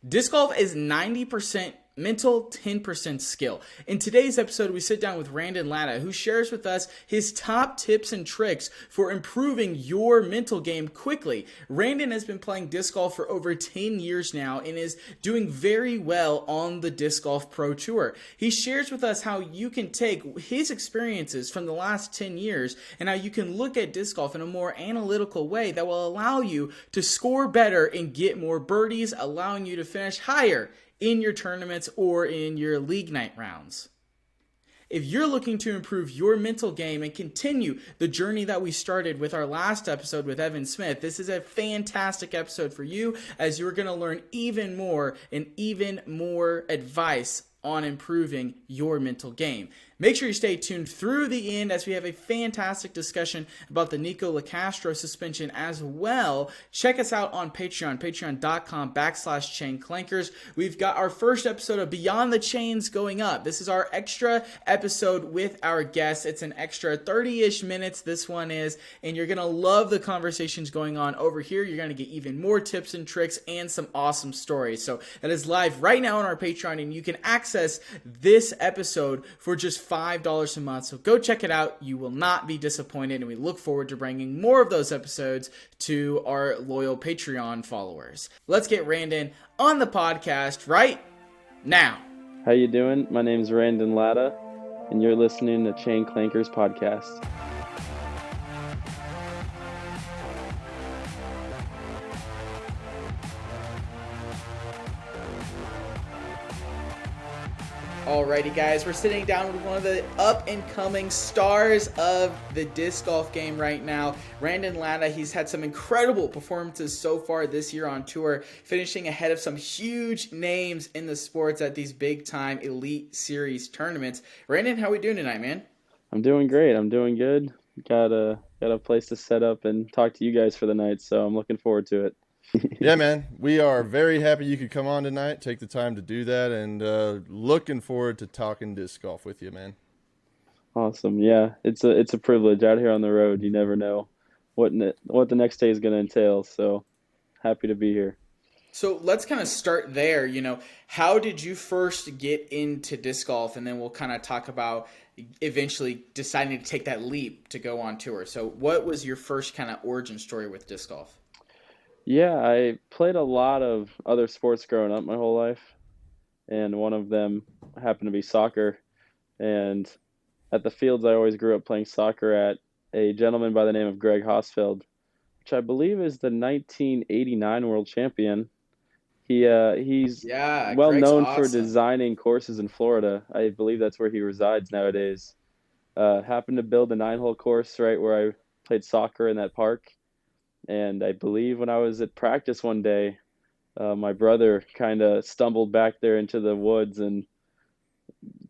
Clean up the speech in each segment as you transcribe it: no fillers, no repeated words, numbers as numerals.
Disc golf is 90% mental, 10% skill. In today's episode, we sit down with Randon Latta, who shares with us his top tips and tricks for improving your mental game quickly. Randon has been playing disc golf for over 10 years now and is doing very well on the Disc Golf Pro Tour. He shares with us how you can take his experiences from the last 10 years and how you can look at disc golf in a more analytical way that will allow you to score better and get more birdies, allowing you to finish higher in your tournaments or in your league night rounds. If you're looking to improve your mental game and continue the journey that we started with our last episode with Evan Smith, this is a fantastic episode for you, as you're going to learn even more and even more advice on improving your mental game. Make sure you stay tuned through the end as we have a fantastic discussion about the Nikolas suspension as well. Check us out on Patreon, patreon.com/ChainClankers. We've got our first episode of Beyond the Chains going up. This is our extra episode with our guests. It's an extra 30-ish minutes, this one is, and you're going to love the conversations going on over here. You're going to get even more tips and tricks and some awesome stories. So that is live right now on our Patreon, and you can access this episode for just $5 a month. So go check it out. You will not be disappointed, and we look forward to bringing more of those episodes to our loyal Patreon followers. Let's get Randon on the podcast right now. How you doing? My name is Randon Latta, and you're listening to Chain Clankers podcast. Alrighty guys, we're sitting down with one of the up-and-coming stars of the disc golf game right now, Randon Latta. He's had some incredible performances so far this year on tour, finishing ahead of some huge names in the sports at these big-time Elite Series tournaments. Randon, how are we doing tonight, man? I'm doing great. I'm doing good. Got a place to set up and talk to you guys for the night, so I'm looking forward to it. Yeah, man. We are very happy you could come on tonight, take the time to do that, and looking forward to talking disc golf with you, man. Awesome. Yeah, it's a privilege out here on the road. You never know what the next day is going to entail, so happy to be here. So let's kind of start there. How did you first get into disc golf? And then we'll kind of talk about eventually deciding to take that leap to go on tour. So what was your first kind of origin story with disc golf? Yeah, I played a lot of other sports growing up my whole life, and one of them happened to be soccer. And at the fields I always grew up playing soccer at, a gentleman by the name of Greg Hosfeld, which I believe is the 1989 world champion. He's well Greg's known awesome for designing courses in Florida. I believe that's where he resides nowadays. Happened to build a 9-hole course right where I played soccer in that park. And I believe when I was at practice one day, my brother kind of stumbled back there into the woods and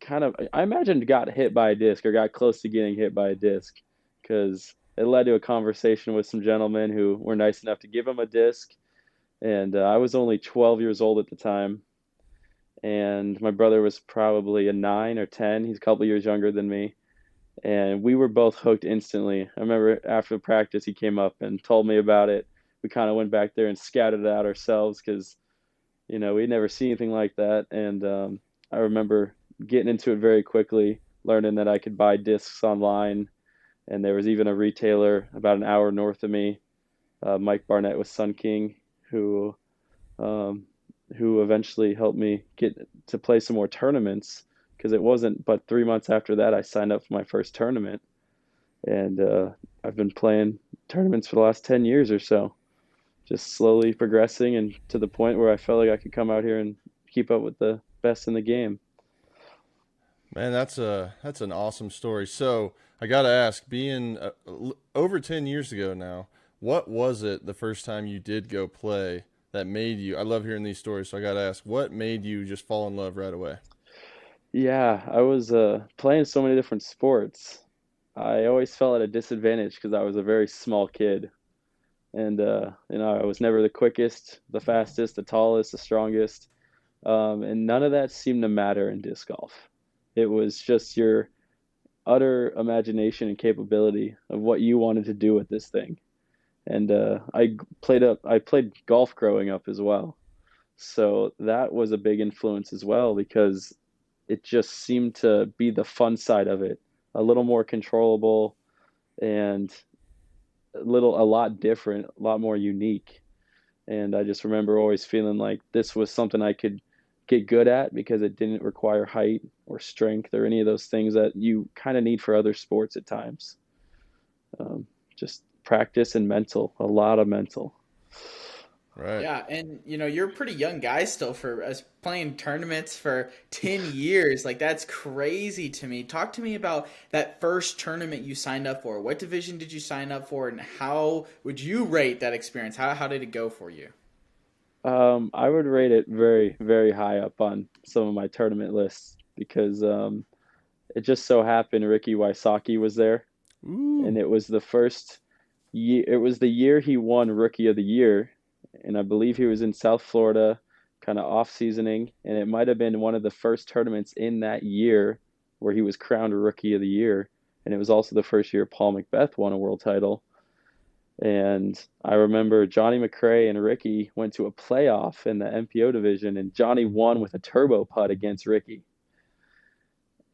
I imagine got hit by a disc or got close to getting hit by a disc, because it led to a conversation with some gentlemen who were nice enough to give him a disc. And I was only 12 years old at the time. And my brother was probably a 9 or 10. He's a couple years younger than me. And we were both hooked instantly. I remember after practice, he came up and told me about it. We kind of went back there and scouted it out ourselves because, we'd never seen anything like that. And I remember getting into it very quickly, learning that I could buy discs online. And there was even a retailer about an hour north of me, Mike Barnett with Sun King, who eventually helped me get to play some more tournaments. Because it wasn't but 3 months after that I signed up for my first tournament. And I've been playing tournaments for the last 10 years or so, just slowly progressing and to the point where I felt like I could come out here and keep up with the best in the game. Man, that's an awesome story. So I got to ask, being over 10 years ago now, what was it the first time you did go play that made you, I love hearing these stories, so I got to ask, what made you just fall in love right away? Yeah, I was playing so many different sports. I always felt at a disadvantage because I was a very small kid. And, I was never the quickest, the fastest, the tallest, the strongest. And none of that seemed to matter in disc golf. It was just your utter imagination and capability of what you wanted to do with this thing. And I played golf growing up as well. So that was a big influence as well because it just seemed to be the fun side of it, a little more controllable and a lot different, a lot more unique. And I just remember always feeling like this was something I could get good at because it didn't require height or strength or any of those things that you kind of need for other sports at times. Just practice and mental, a lot of mental. Right. Yeah, and you're a pretty young guy still for us playing tournaments for 10 years. Like that's crazy to me. Talk to me about that first tournament you signed up for. What division did you sign up for and how would you rate that experience? How did it go for you? I would rate it very, very high up on some of my tournament lists because it just so happened Ricky Wysocki was there, Ooh. and it was the first year. It was the year he won Rookie of the Year, and I believe he was in South Florida, kind of off seasoning, and it might have been one of the first tournaments in that year where he was crowned Rookie of the Year, and it was also the first year Paul McBeth won a world title. And I remember Johnny McRae and Ricky went to a playoff in the MPO division, and Johnny won with a turbo putt against Ricky.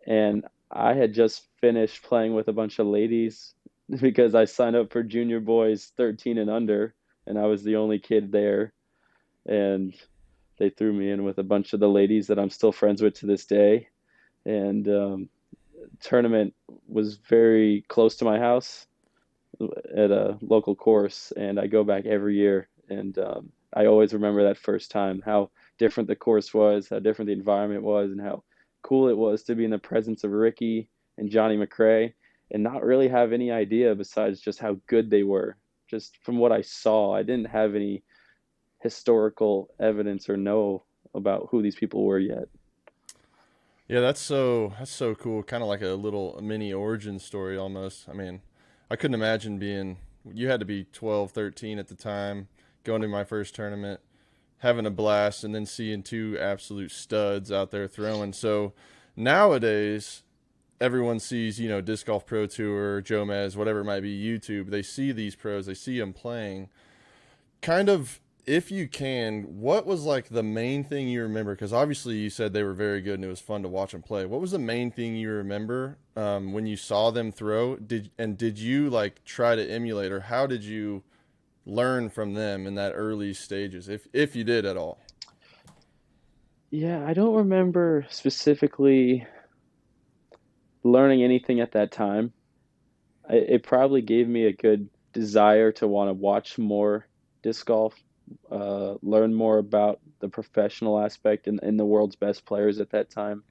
And I had just finished playing with a bunch of ladies because I signed up for junior boys 13 and under, and I was the only kid there. And they threw me in with a bunch of the ladies that I'm still friends with to this day. And tournament was very close to my house at a local course, and I go back every year. And I always remember that first time, how different the course was, how different the environment was, and how cool it was to be in the presence of Ricky and Johnny McRae and not really have any idea besides just how good they were. Just from what I saw, I didn't have any historical evidence or know about who these people were yet. Yeah, that's so cool. Kind of like a little mini origin story almost. I mean, I couldn't imagine being you had to be 12, 13 at the time, going to my first tournament, having a blast and then seeing two absolute studs out there throwing. So nowadays everyone sees, Disc Golf Pro Tour, Jomez, whatever it might be, YouTube. They see these pros, they see them playing. Kind of, if you can, what was like the main thing you remember? Because obviously you said they were very good and it was fun to watch them play. What was the main thing you remember when you saw them throw? Did you like try to emulate, or how did you learn from them in that early stages, if you did at all? Yeah, I don't remember specifically learning anything at that time. It probably gave me a good desire to want to watch more disc golf, learn more about the professional aspect and the world's best players at that time.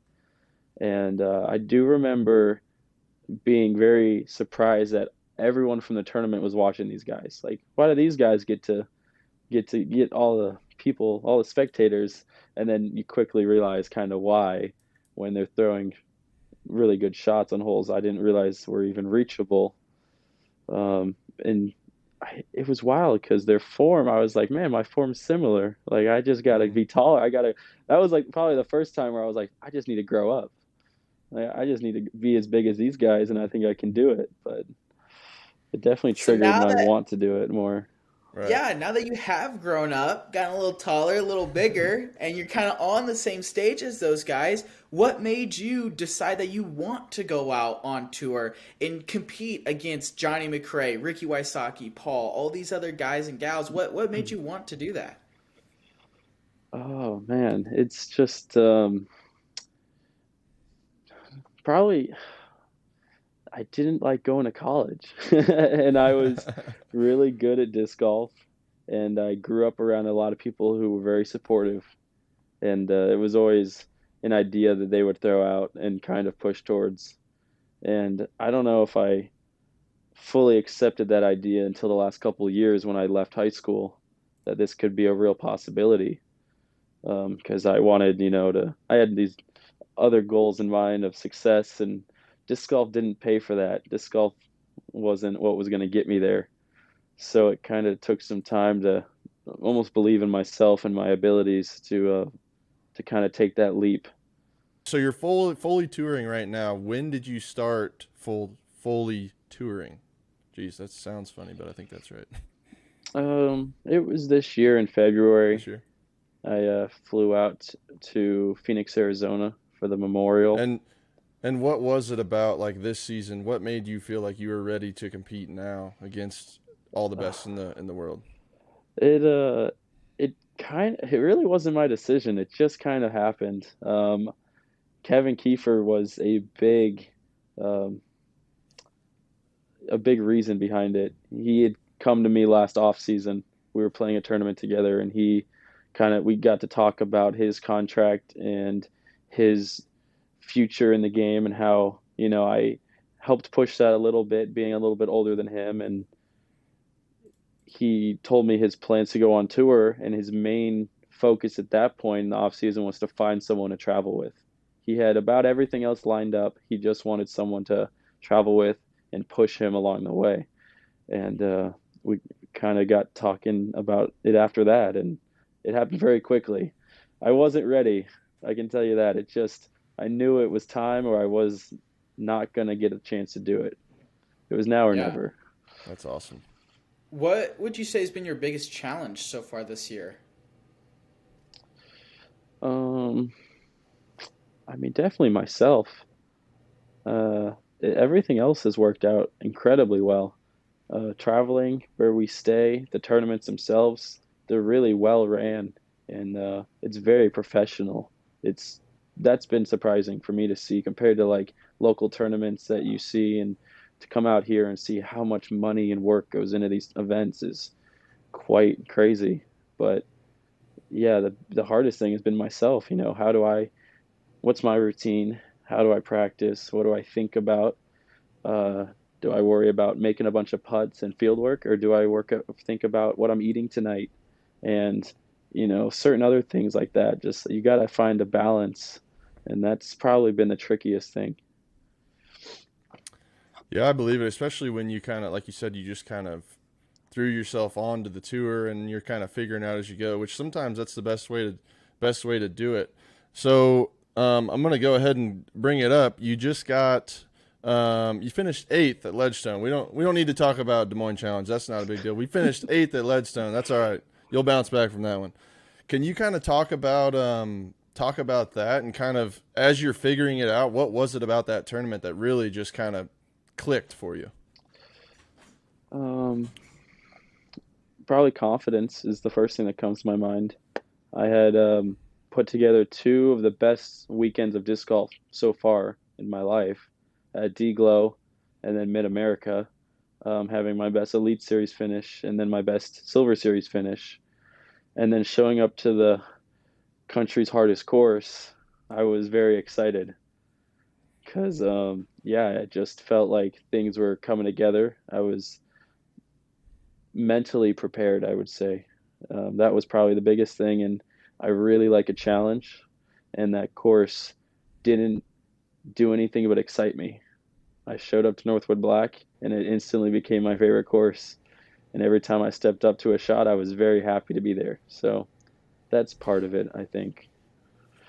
And I do remember being very surprised that everyone from the tournament was watching these guys. Like, why do these guys get all the people, all the spectators? And then you quickly realize kind of why when they're throwing really good shots on holes I didn't realize were even reachable. And it was wild because their form, I was like, man, my form's similar. Like, I just got to be taller. That was like probably the first time where I was like, I just need to grow up. Like, I just need to be as big as these guys, and I think I can do it. But it definitely So triggered now my that want to do it more. Right. Yeah, now that you have grown up, gotten a little taller, a little bigger, and you're kind of on the same stage as those guys, what made you decide that you want to go out on tour and compete against Johnny McRae, Ricky Wysocki, Paul, all these other guys and gals? What made you want to do that? Oh man, it's just probably I didn't like going to college, and I was really good at disc golf, and I grew up around a lot of people who were very supportive, and it was always an idea that they would throw out and kind of push towards. And I don't know if I fully accepted that idea until the last couple of years when I left high school, that this could be a real possibility. Because I wanted, I had these other goals in mind of success, and disc golf didn't pay for that. Disc golf wasn't what was going to get me there. So it kind of took some time to almost believe in myself and my abilities to kind of take that leap. So you're fully touring right now. When did you start fully touring? Geez, that sounds funny, but I think that's right. It was this year in February. This year. I flew out to Phoenix, Arizona for the memorial. And what was it about like this season? What made you feel like you were ready to compete now against all the best in the world? It it really wasn't my decision. It just kind of happened. Kevin Kiefer was um, a big reason behind it. He had come to me last off season. We were playing a tournament together, and we got to talk about his contract and his future in the game, and how I helped push that a little bit, being a little bit older than him. And he told me his plans to go on tour, and his main focus at that point in the off season was to find someone to travel with. He had about everything else lined up. He just wanted someone to travel with and push him along the way. And we kind of got talking about it after that, and it happened very quickly. I wasn't ready, I can tell you that. I knew it was time, or I was not going to get a chance to do it. It was now or Yeah. never. That's awesome. What would you say has been your biggest challenge so far this year? Um, I mean, definitely myself. Everything else has worked out incredibly well. Traveling, where we stay, the tournaments themselves, they're really well ran, and it's very professional. It's That's been surprising for me to see compared to like local tournaments that you see, and to come out here and see how much money and work goes into these events is quite crazy. But yeah, the hardest thing has been myself. What's my routine? How do I practice? What do I think about? Uh, do I worry about making a bunch of putts and field work, or do I think about what I'm eating tonight, and certain other things like that? Just you got to find a balance, and that's probably been the trickiest thing. Yeah, I believe it, especially when you kind of, like you said, you just kind of threw yourself onto the tour and you're kind of figuring out as you go, which sometimes that's the best way to do it. So I'm going to go ahead and bring it up. You just got you finished eighth at Ledgestone. We don't need to talk about Des Moines Challenge. That's not a big deal. We finished eighth at Ledgestone. That's all right. You'll bounce back from that one. Can you kind of talk about that, and kind of as you're figuring it out, what was it about that tournament that really just kind of clicked for you? Um, Probably confidence is the first thing that comes to my mind. I had put together two of the best weekends of disc golf so far in my life at D-Glow and then Mid America, having my best Elite Series finish and then my best Silver Series finish. And then showing up to the country's hardest course, I was very excited because, yeah, it just felt like things were coming together. I was mentally prepared, I would say. That was probably the biggest thing, and I really like a challenge, and that course didn't do anything but excite me. I showed up to Northwood Black, and it instantly became my favorite course. And every time I stepped up to a shot, I was very happy to be there. So that's part of it, I think.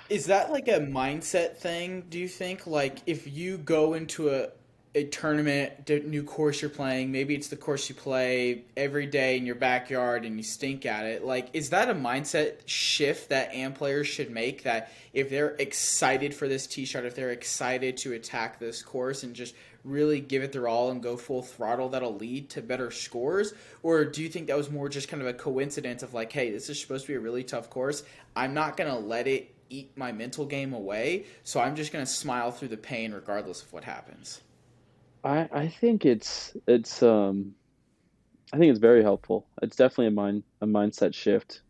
Is that like a mindset thing, do you think? Like if you go into a tournament, new course you're playing, maybe it's the course you play every day in your backyard and you stink at it. Like is that a mindset shift that AM players should make, that if they're excited for this tee shot, if they're excited to attack this course and just really give it their all and go full throttle, that'll lead to better scores? Or do you think that was more just kind of a coincidence of like, hey, this is supposed to be a really tough course. I'm not going to let it eat my mental game away, so I'm just going to smile through the pain regardless of what happens. I think I think it's very helpful. It's definitely a mindset shift.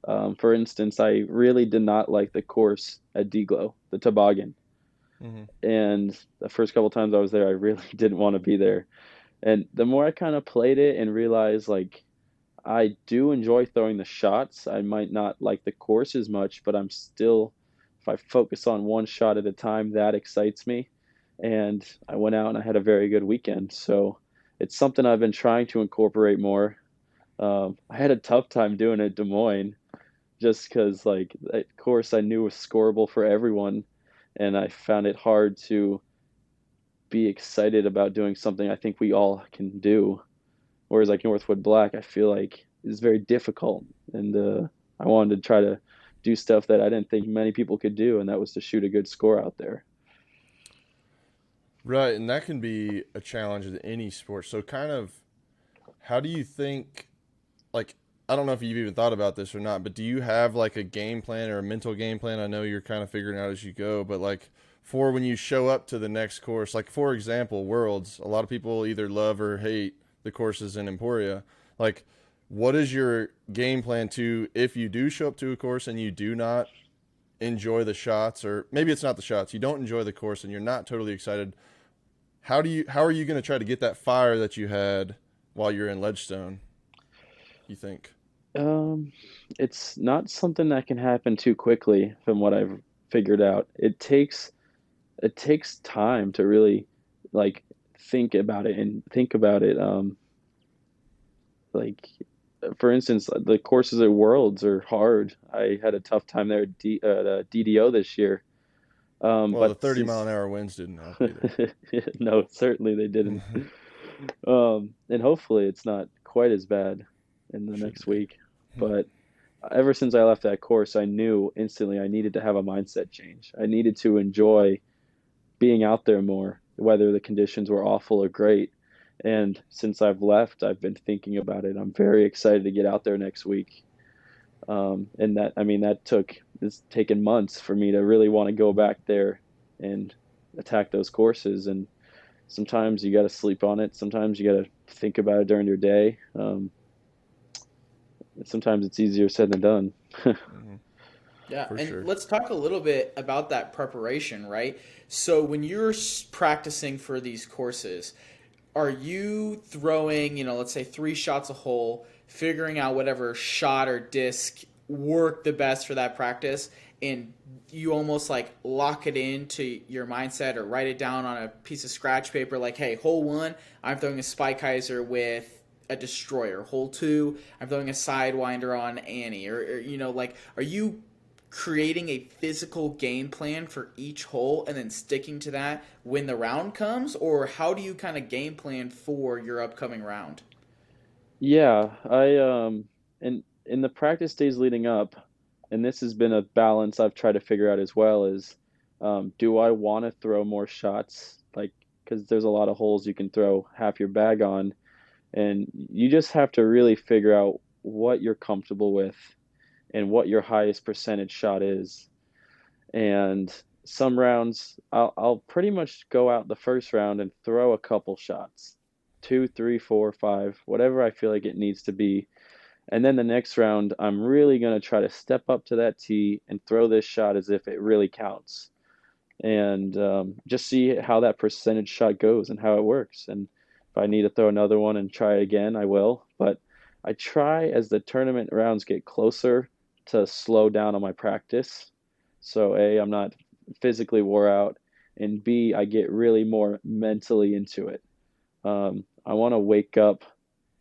For instance, I really did not like the course at Deglow, the toboggan. Mm-hmm. And the first couple times I was there, I really didn't want to be there. And the more I kind of played it and realized like I do enjoy throwing the shots. I might not like the course as much, but I'm still, if I focus on one shot at a time, that excites me. And I went out and I had a very good weekend. So it's something I've been trying to incorporate more. I had a tough time doing it at Des Moines just because, like, that course I knew was scoreable for everyone. And I found it hard to be excited about doing something I think we all can do. Whereas like Northwood Black, I feel like is very difficult, and I wanted to try to do stuff that I didn't think many people could do, and that was to shoot a good score out there. Right, and that can be a challenge in any sport. So kind of how do you think, like, I don't know if you've even thought about this or not, but do you have like a game plan or a mental game plan? I know you're kind of figuring out as you go, but like for when you show up to the next course, like for example, Worlds, a lot of people either love or hate the courses in Emporia. Like, what is your game plan to if you do show up to a course and you do not enjoy the shots, or maybe it's not the shots, you don't enjoy the course and you're not totally excited? How are you going to try to get that fire that you had while you're in Ledgestone, you think? Um, it's not something that can happen too quickly from what I've figured out. It takes time to really like think about it and think about it. Like for instance, the courses at Worlds are hard. I had a tough time there at DDO this year. Well, the But 30 mile since an hour winds didn't help either. no, certainly they didn't. And hopefully it's not quite as bad in the Shouldn't next be. week. But ever since I left that course, I knew instantly I needed to have a mindset change. I needed to enjoy being out there more, whether the conditions were awful or great. And since I've left, I've been thinking about it. I'm very excited to get out there next week. And that, I mean, it's taken months for me to really want to go back there and attack those courses. And sometimes you got to sleep on it. Sometimes you got to think about it during your day. Sometimes it's easier said than done. Hmm. Yeah, For and sure. let's talk a little bit about that preparation, right? So when you're practicing for these courses, are you throwing, let's say 3 shots a hole, figuring out whatever shot or disc work the best for that practice, and you almost like lock it into your mindset or write it down on a piece of scratch paper, like, hey, hole 1, I'm throwing a Spikeiser with a destroyer. Hole 2, I'm throwing a sidewinder on Annie, or like, are you creating a physical game plan for each hole and then sticking to that when the round comes, or how do you kind of game plan for your upcoming round? Yeah, in the practice days leading up, and this has been a balance I've tried to figure out as well, is do I want to throw more shots? Like, because there's a lot of holes you can throw half your bag on, and you just have to really figure out what you're comfortable with and what your highest percentage shot is. And some rounds, I'll pretty much go out the first round and throw a couple shots, two, three, four, five, whatever I feel like it needs to be. And then the next round, I'm really going to try to step up to that tee and throw this shot as if it really counts, and just see how that percentage shot goes and how it works. And if I need to throw another one and try it again, I will. But I try as the tournament rounds get closer to slow down on my practice. So A, I'm not physically wore out, and B, I get really more mentally into it. I want to wake up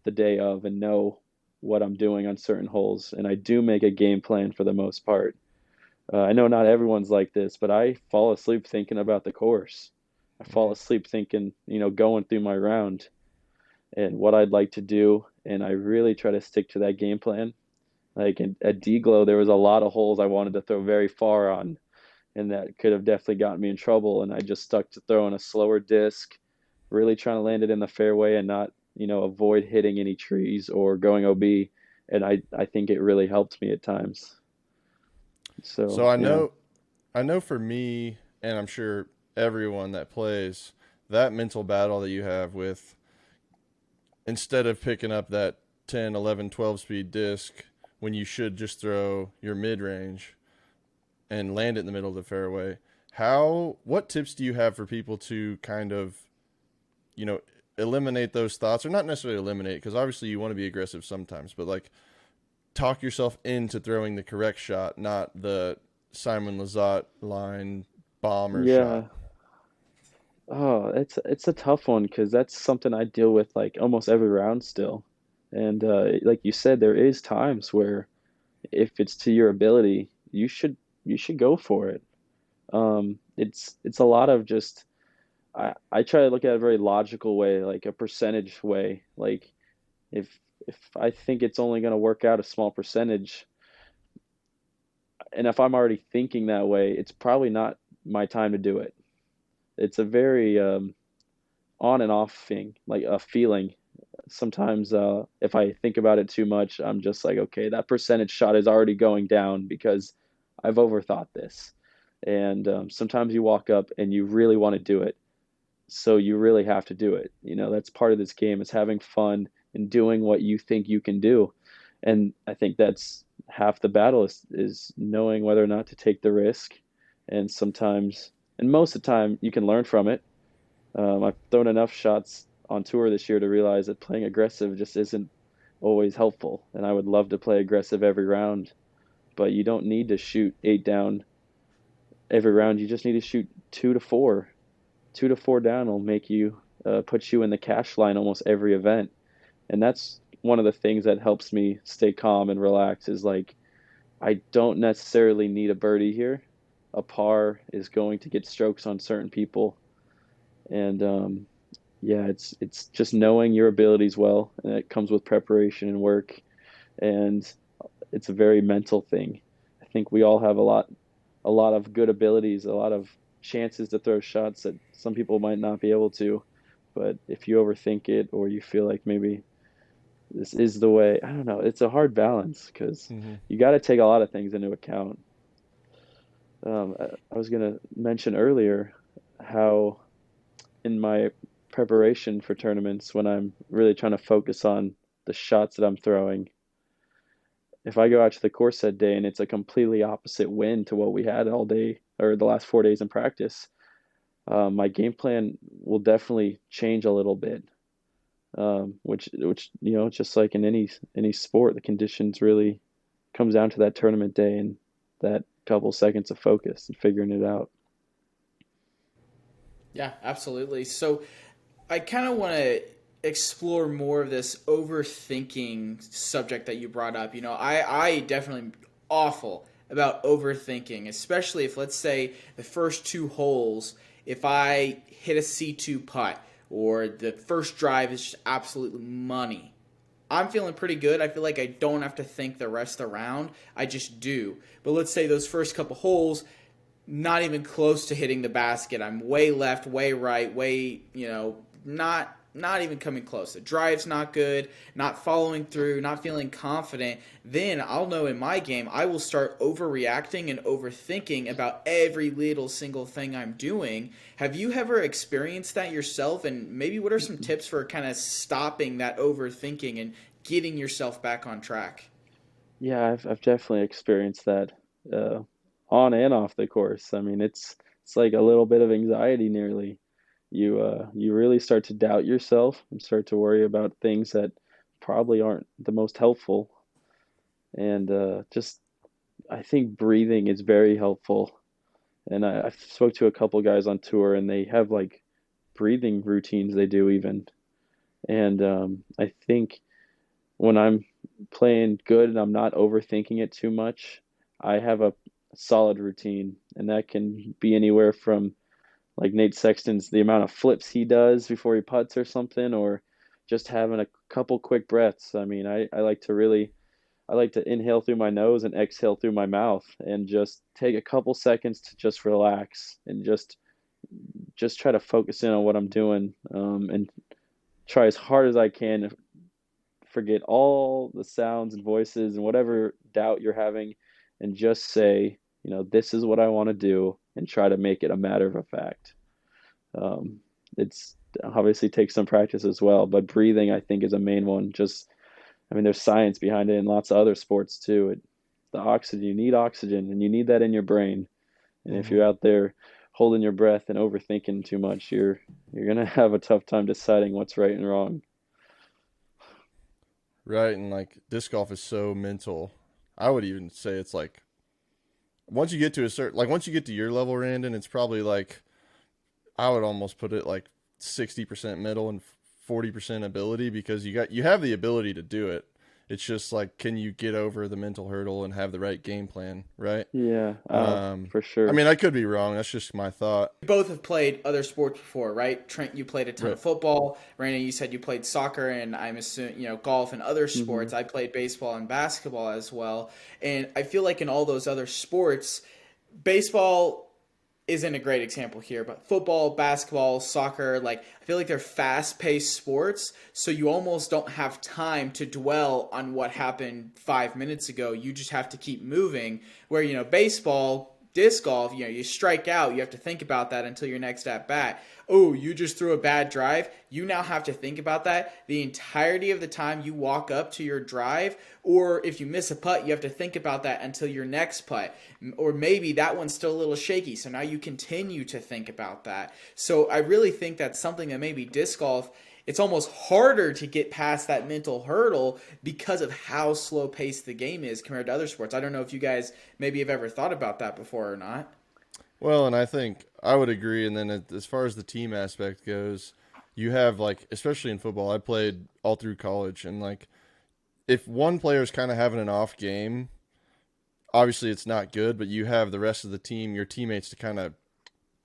the day of and know what I'm doing on certain holes, and I do make a game plan for the most part. I know not everyone's like this, but I fall asleep thinking about the course. I fall Hmm. asleep thinking, going through my round and what I'd like to do, and I really try to stick to that game plan. Like at D-Glow, there was a lot of holes I wanted to throw very far on, and that could have definitely gotten me in trouble. And I just stuck to throwing a slower disc, really trying to land it in the fairway and not, avoid hitting any trees or going OB. And I think it really helped me at times. So So yeah. I know for me, and I'm sure everyone that plays, that mental battle that you have with instead of picking up that 10, 11, 12 speed disc when you should just throw your mid range and land it in the middle of the fairway. What tips do you have for people to kind of, you know, eliminate those thoughts, or not necessarily eliminate, because obviously you want to be aggressive sometimes, but like talk yourself into throwing the correct shot, not the Simon Lizotte line bomber shot. Yeah. Oh, it's a tough one because that's something I deal with like almost every round still. And like you said, there is times where if it's to your ability, you should go for it. It's a lot of just I try to look at it a very logical way, like a percentage way. Like if if I think it's only going to work out a small percentage, And if I'm already thinking that way, it's probably not my time to do it. It's a very on and off thing, like a feeling. Sometimes if I think about it too much, I'm just like, okay, that percentage shot is already going down because I've overthought this. And sometimes you walk up and you really want to do it. So you really have to do it. That's part of this game, is having fun and doing what you think you can do. And I think that's half the battle is knowing whether or not to take the risk. And sometimes, and most of the time, you can learn from it. I've thrown enough shots on tour this year to realize that playing aggressive just isn't always helpful. And I would love to play aggressive every round, but you don't need to shoot 8 down every round. You just need to shoot 2 to 4. 2 to 4 down will make you put you in the cash line almost every event. And that's one of the things that helps me stay calm and relax, is like, I don't necessarily need a birdie here. A par is going to get strokes on certain people. And yeah, it's just knowing your abilities well, and it comes with preparation and work. And it's a very mental thing. I think we all have a lot of good abilities, a lot of chances to throw shots that some people might not be able to. But if you overthink it, or you feel like maybe this is the way, I don't know, it's a hard balance, because you got to take a lot of things into account. I was going to mention earlier how in my preparation for tournaments, when I'm really trying to focus on the shots that I'm throwing, if I go out to the course that day and it's a completely opposite wind to what we had all day or the last 4 days in practice, my game plan will definitely change a little bit. Which just like in any sport, the conditions really comes down to that tournament day and that couple seconds of focus and figuring it out. Yeah, absolutely. So I kind of want to explore more of this overthinking subject that you brought up. I definitely awful about overthinking, especially if, let's say, the first 2 holes, if I hit a C2 putt or the first drive is just absolutely money, I'm feeling pretty good. I feel like I don't have to think the rest of the round. I just do. But let's say those first couple holes, not even close to hitting the basket. I'm way left, way right, way, not even coming close. The drive's not good, not following through, not feeling confident. Then I'll know in my game I will start overreacting and overthinking about every little single thing I'm doing. Have you ever experienced that yourself? And maybe what are some tips for kind of stopping that overthinking and getting yourself back on track? Yeah, I've definitely experienced that uh, on and off the course. I mean, it's like a little bit of anxiety nearly. You really start to doubt yourself and start to worry about things that probably aren't the most helpful. And just I think breathing is very helpful. And I've spoke to a couple guys on tour, and they have like breathing routines they do even. And I think when I'm playing good and I'm not overthinking it too much, I have a solid routine, and that can be anywhere from like Nate Sexton's, the amount of flips he does before he putts or something, or just having a couple quick breaths. I mean, I like to inhale through my nose and exhale through my mouth, and just take a couple seconds to just relax and just try to focus in on what I'm doing, and try as hard as I can to forget all the sounds and voices and whatever doubt you're having, and just say, this is what I want to do, and try to make it a matter of a fact. It's obviously takes some practice as well, but breathing, I think, is a main one. I mean, there's science behind it in lots of other sports too. The oxygen, you need oxygen, and you need that in your brain. And if you're out there holding your breath and overthinking too much, you're gonna have a tough time deciding what's right and wrong. Right, and like disc golf is so mental. I would even say it's like once you get to a certain, like once you get to your level, Randon, it's probably like I would almost put it like 60% mental and 40% ability, because you have the ability to do it. It's just like, can you get over the mental hurdle and have the right game plan, right? Yeah, for I sure. mean, I could be wrong. That's just my thought. You both have played other sports before, right? Trent, you played a ton Right. of football. Brandon, you said you played soccer, and I'm assuming, golf and other Hmm. sports. I played baseball and basketball as well. And I feel like in all those other sports, baseball isn't a great example here, but football, basketball, soccer, like I feel like they're fast-paced sports, so you almost don't have time to dwell on what happened 5 minutes ago. You just have to keep moving. Where, baseball, disc golf, you strike out, you have to think about that until your next at bat. Oh, you just threw a bad drive. You now have to think about that the entirety of the time you walk up to your drive. Or if you miss a putt, you have to think about that until your next putt. Or maybe that one's still a little shaky. So now you continue to think about that. So I really think that's something that maybe disc golf, it's almost harder to get past that mental hurdle because of how slow paced the game is compared to other sports. I don't know if you guys maybe have ever thought about that before or not. Well, and I think I would agree. And then as far as the team aspect goes, you have like, especially in football, I played all through college, and like if one player is kind of having an off game, obviously it's not good, but you have the rest of the team, your teammates, to kind of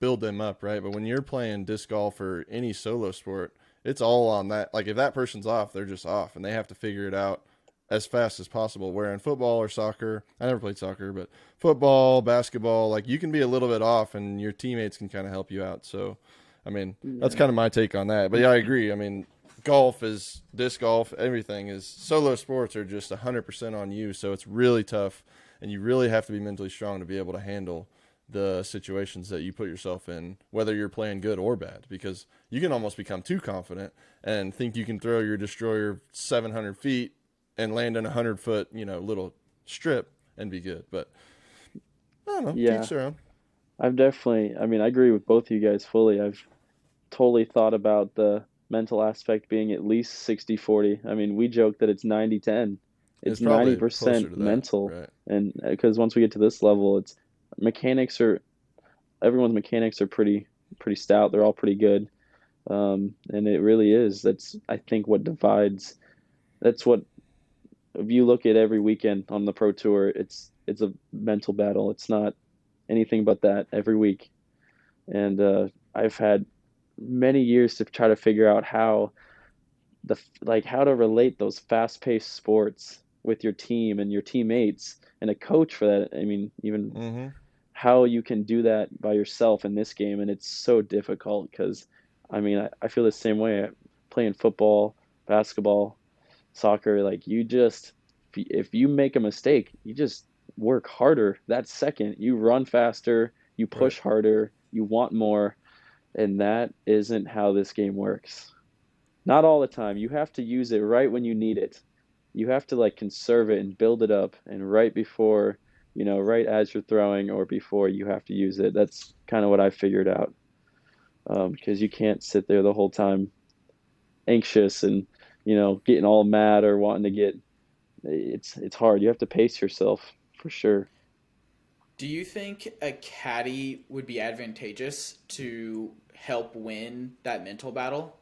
build them up, right? But when you're playing disc golf or any solo sport, it's all on that. Like if that person's off, they're just off, and they have to figure it out as fast as possible. Where in football or soccer, I never played soccer, but football, basketball, like you can be a little bit off, and your teammates can kind of help you out. So, I mean, that's Yeah. kind of my take on that. But yeah, I agree. I mean, golf is disc golf. Everything is solo sports are just 100% on you. So it's really tough, and you really have to be mentally strong to be able to handle the situations that you put yourself in, whether you're playing good or bad, because you can almost become too confident and think you can throw your destroyer 700 feet and land in a 100-foot, little strip and be good. But I don't know, Yeah, teach their own. I mean, I agree with both of you guys fully. I've totally thought about the mental aspect being at least 60-40. I mean, we joke that it's 90-10. It's It's probably closer 90% to that, mental. right? And because once we get to this level, it's mechanics are everyone's mechanics are pretty stout. They're all pretty good. And it really is. That's I think what divides. That's what if you look at every weekend on the pro tour, it's a mental battle. It's not anything but that every week. And I've had many years to try to figure out how to relate those fast-paced sports with your team and your teammates and a coach for that. I mean, even Mm-hmm. how you can do that by yourself in this game, and it's so difficult because, I mean, I feel the same way playing football, basketball, soccer. Like you just, if you make a mistake, you just work harder that second. You run faster, you Right. push harder, you want more, and that isn't how this game works. Not all the time. You have to use it right when you need it. You have to like conserve it and build it up, and right before, right as you're throwing or before you have to use it. That's kind of what I figured out. Because you can't sit there the whole time anxious and getting all mad or wanting to get. It's hard. You have to pace yourself for sure. Do you think a caddy would be advantageous to help win that mental battle?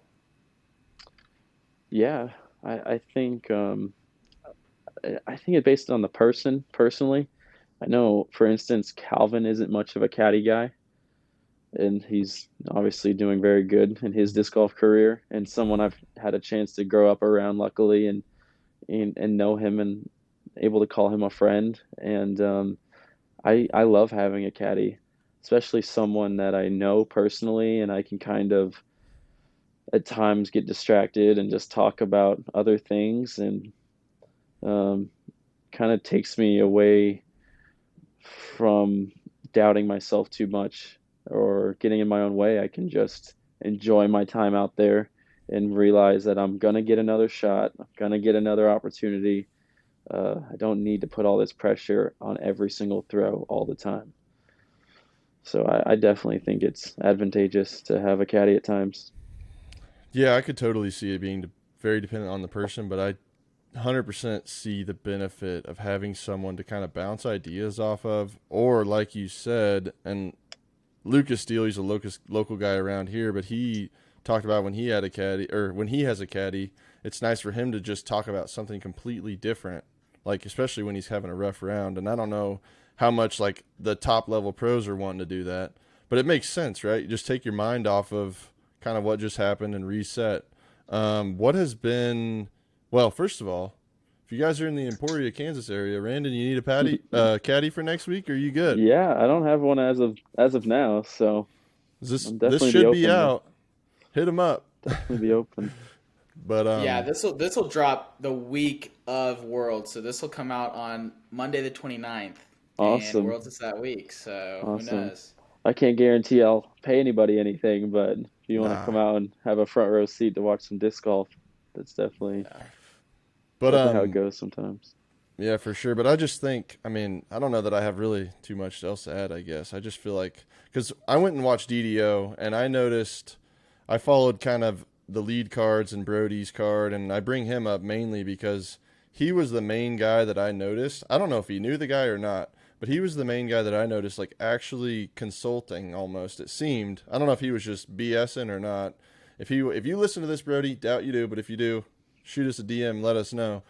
Yeah, I think it's based on the person personally. I know, for instance, Calvin isn't much of a caddy guy, and he's obviously doing very good in his disc golf career, and someone I've had a chance to grow up around, luckily, and know him and able to call him a friend. And I love having a caddy, especially someone that I know personally, and I can kind of at times get distracted and just talk about other things, and um, kind of takes me away from doubting myself too much or getting in my own way. I can just enjoy my time out there and realize that I'm gonna get another shot, I'm gonna get another opportunity. I don't need to put all this pressure on every single throw all the time. So I definitely think it's advantageous to have a caddy at times. Yeah, I could totally see it being very dependent on the person, but I 100% see the benefit of having someone to kind of bounce ideas off of, or like you said, and Lucas Steele, he's a local guy around here, but he talked about when he had a caddy, or when he has a caddy, it's nice for him to just talk about something completely different, like especially when he's having a rough round. And I don't know how much like the top level pros are wanting to do that, but it makes sense, right? You just take your mind off of kind of what just happened and reset. What has been, well, first of all, if you guys are in the Emporia, Kansas area, Randon, you need a caddy for next week? Or are you good? Yeah, I don't have one as of now, so This I'm this definitely should be open. out. Hit him up. Definitely be open. But Yeah, this will drop the week of Worlds. So this will come out on Monday the 29th. And Awesome, Worlds is that week. So who awesome. knows? I can't guarantee I'll pay anybody anything, but if you want to nah. come out and have a front row seat to watch some disc golf, that's Yeah. But definitely how it goes sometimes. yeah, for sure. But I just think, I mean, I don't know that I have really too much else to add, I guess. I just feel like, because I went and watched DDO, and I noticed, I followed kind of the lead cards and Brody's card, and I bring him up mainly because he was the main guy that I noticed. I don't know if he knew the guy or not, but he was the main guy that I noticed, like, actually consulting almost, it seemed. I don't know if he was just BSing or not. If you listen to this, Brody, doubt you do, but if you do, shoot us a DM, let us know.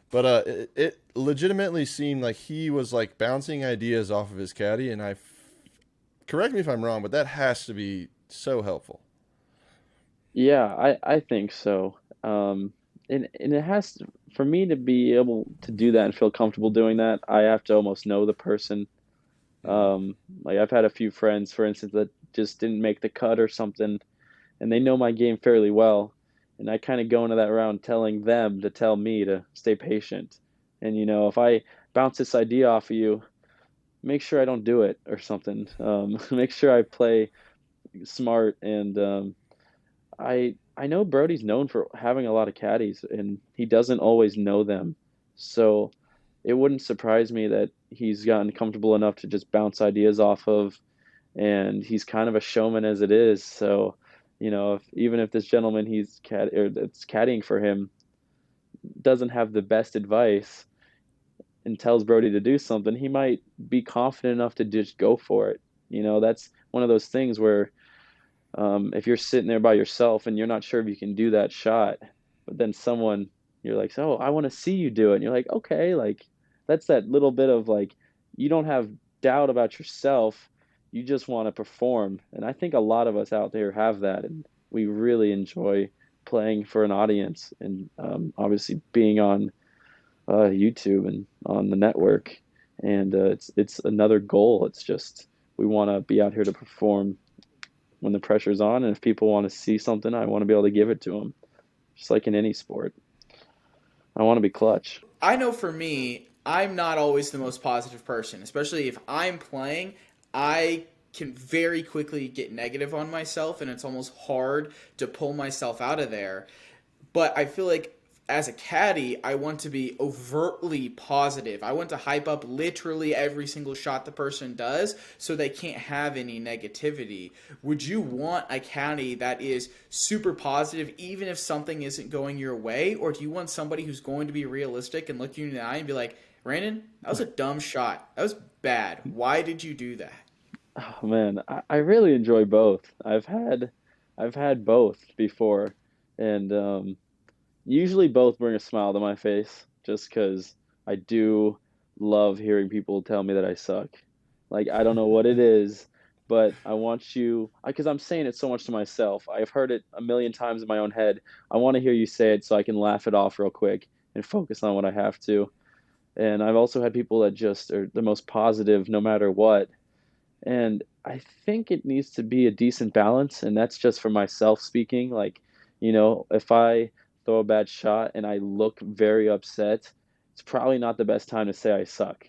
But it legitimately seemed like he was like bouncing ideas off of his caddy, and correct me if I'm wrong, but that has to be so helpful. Yeah, I think so. And it has for me to be able to do that and feel comfortable doing that, I have to almost know the person. Mm. Like I've had a few friends, for instance, that just didn't make the cut or something, and they know my game fairly well, and I kind of go into that round telling them to tell me to stay patient. And if I bounce this idea off of you, make sure I don't do it or something. Make sure I play smart and I know Brody's known for having a lot of caddies, and he doesn't always know them. So it wouldn't surprise me that he's gotten comfortable enough to just bounce ideas off of, and he's kind of a showman as it is. So, even if this gentleman that's caddying for him doesn't have the best advice and tells Brody to do something, he might be confident enough to just go for it. That's one of those things where if you're sitting there by yourself and you're not sure if you can do that shot, but then you're like, oh, I want to see you do it. And you're like, okay, like that's that little bit of like, you don't have doubt about yourself. You just want to perform. And I think a lot of us out there have that. And we really enjoy playing for an audience and obviously being on YouTube and on the network. And it's another goal. It's just we want to be out here to perform when the pressure's on, and if people want to see something, I want to be able to give it to them, just like in any sport. I want to be clutch. I know for me, I'm not always the most positive person, especially if I'm playing. I can very quickly get negative on myself, and it's almost hard to pull myself out of there. But I feel like as a caddy, I want to be overtly positive. I want to hype up literally every single shot the person does so they can't have any negativity. Would you want a caddy that is super positive even if something isn't going your way? Or do you want somebody who's going to be realistic and look you in the eye and be like, Brandon, that was a dumb shot. That was bad. Why did you do that? Oh man, I really enjoy both. I've had both before, and usually both bring a smile to my face just because I do love hearing people tell me that I suck. Like, I don't know what it is, but I want you, because I'm saying it so much to myself. I've heard it a million times in my own head. I want to hear you say it so I can laugh it off real quick and focus on what I have to. And I've also had people that just are the most positive no matter what. And I think it needs to be a decent balance, and that's just for myself speaking. Like, if I throw a bad shot and I look very upset, it's probably not the best time to say I suck.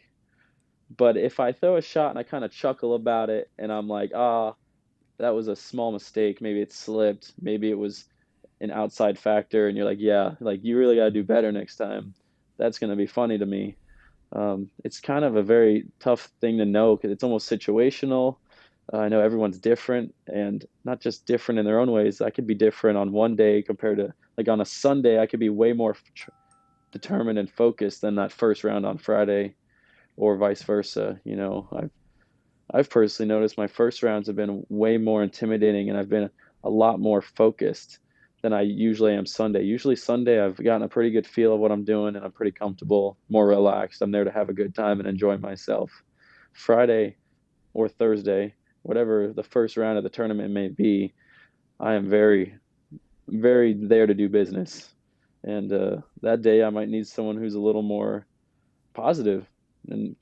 But if I throw a shot and I kind of chuckle about it and I'm like, that was a small mistake, maybe it slipped, maybe it was an outside factor, and you're like, yeah, like you really got to do better next time. That's going to be funny to me. It's kind of a very tough thing to know because it's almost situational. I know everyone's different and not just different in their own ways. I could be different on one day compared to like on a Sunday. I could be way more determined and focused than that first round on Friday, or vice versa. I've personally noticed my first rounds have been way more intimidating, and I've been a lot more focused. than I usually am Sunday. Usually Sunday, I've gotten a pretty good feel of what I'm doing and I'm pretty comfortable, more relaxed. I'm there to have a good time and enjoy myself. Friday or Thursday, whatever the first round of the tournament may be, I am very, very there to do business. And that day, I might need someone who's a little more positive and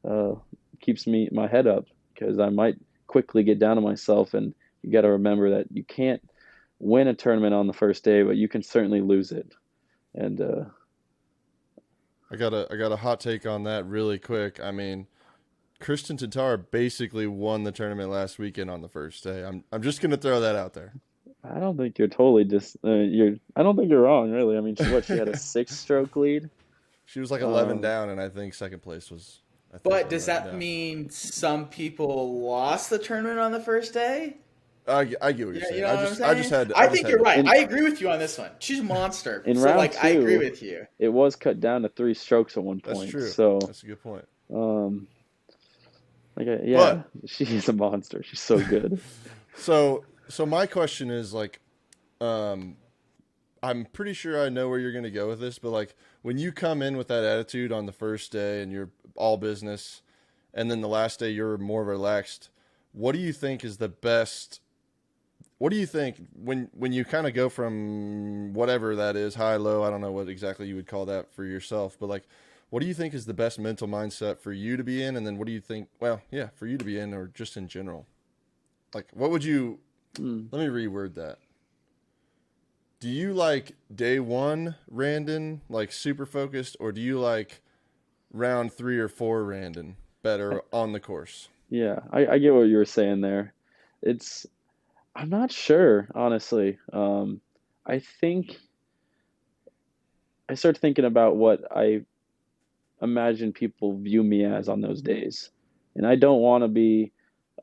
uh, keeps me my head up because I might quickly get down on myself. And you got to remember that you can't win a tournament on the first day, but you can certainly lose it. And I got a hot take on that really quick. I mean, Kristen Tatar basically won the tournament last weekend on the first day. I'm just gonna throw that out there. I don't think you're totally just you're. I don't think you're wrong, really. I mean, she had a 6-stroke lead. She was like 11 down, and I think second place was. But does that mean some people lost the tournament on the first day? I get what you're saying. You know what I'm saying? I just had. I think you're right. I agree with you on this one. She's a monster. In so, round like, two, I agree with you. It was cut down to 3 strokes at one point. That's true. So that's a good point. Yeah, she's a monster. She's so good. So my question is like, I'm pretty sure I know where you're going to go with this, but like when you come in with that attitude on the first day and you're all business, and then the last day you're more relaxed, what do you think is the best? What do you think when you kind of go from whatever that is, high, low, I don't know what exactly you would call that for yourself, but like, what do you think is the best mental mindset for you to be in? And then what do you think, well, yeah, for you to be in or just in general? Like, what would you, let me reword that. Do you like day one Randon, like super focused, or do you like round 3 or 4 Randon better on the course? Yeah, I get what you were saying there. I'm not sure, honestly. I think I start thinking about what I imagine people view me as on those days. And I don't want to be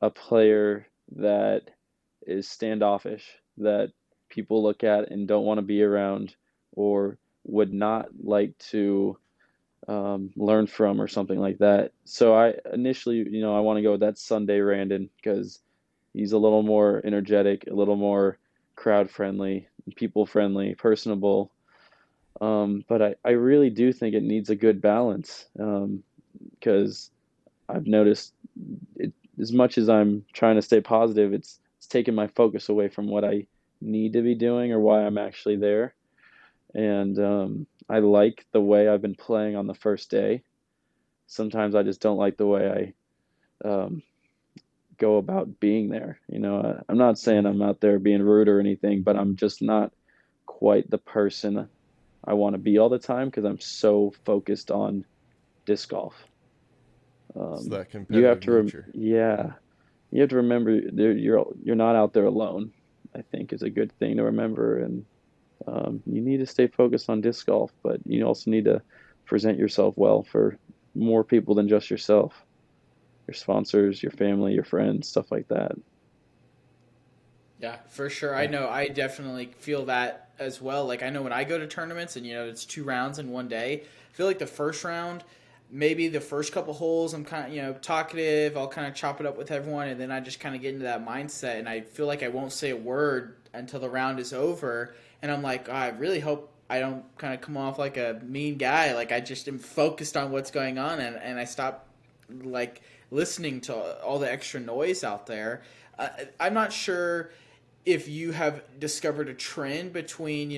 a player that is standoffish, that people look at and don't want to be around or would not like to learn from or something like that. So I initially, I want to go with that Sunday Randon because he's a little more energetic, a little more crowd friendly, people friendly, personable. But I really do think it needs a good balance because I've noticed as much as I'm trying to stay positive, it's taken my focus away from what I need to be doing or why I'm actually there. And I like the way I've been playing on the first day. Sometimes I just don't like the way I go about being there. I'm not saying I'm out there being rude or anything, but I'm just not quite the person I want to be all the time because I'm so focused on disc golf. It's that You have competitive to, nature. yeah, you have to remember you're not out there alone. I think is a good thing to remember, and you need to stay focused on disc golf, but you also need to present yourself well for more people than just yourself, your sponsors, your family, your friends, stuff like that. Yeah, for sure. I know I definitely feel that as well. Like I know when I go to tournaments and it's 2 rounds in one day, I feel like the first round, maybe the first couple holes I'm kind of, talkative, I'll kind of chop it up with everyone and then I just kind of get into that mindset and I feel like I won't say a word until the round is over and I'm like, oh, I really hope I don't kind of come off like a mean guy. Like I just am focused on what's going on and I stop like listening to all the extra noise out there. I'm not sure if you have discovered a trend between,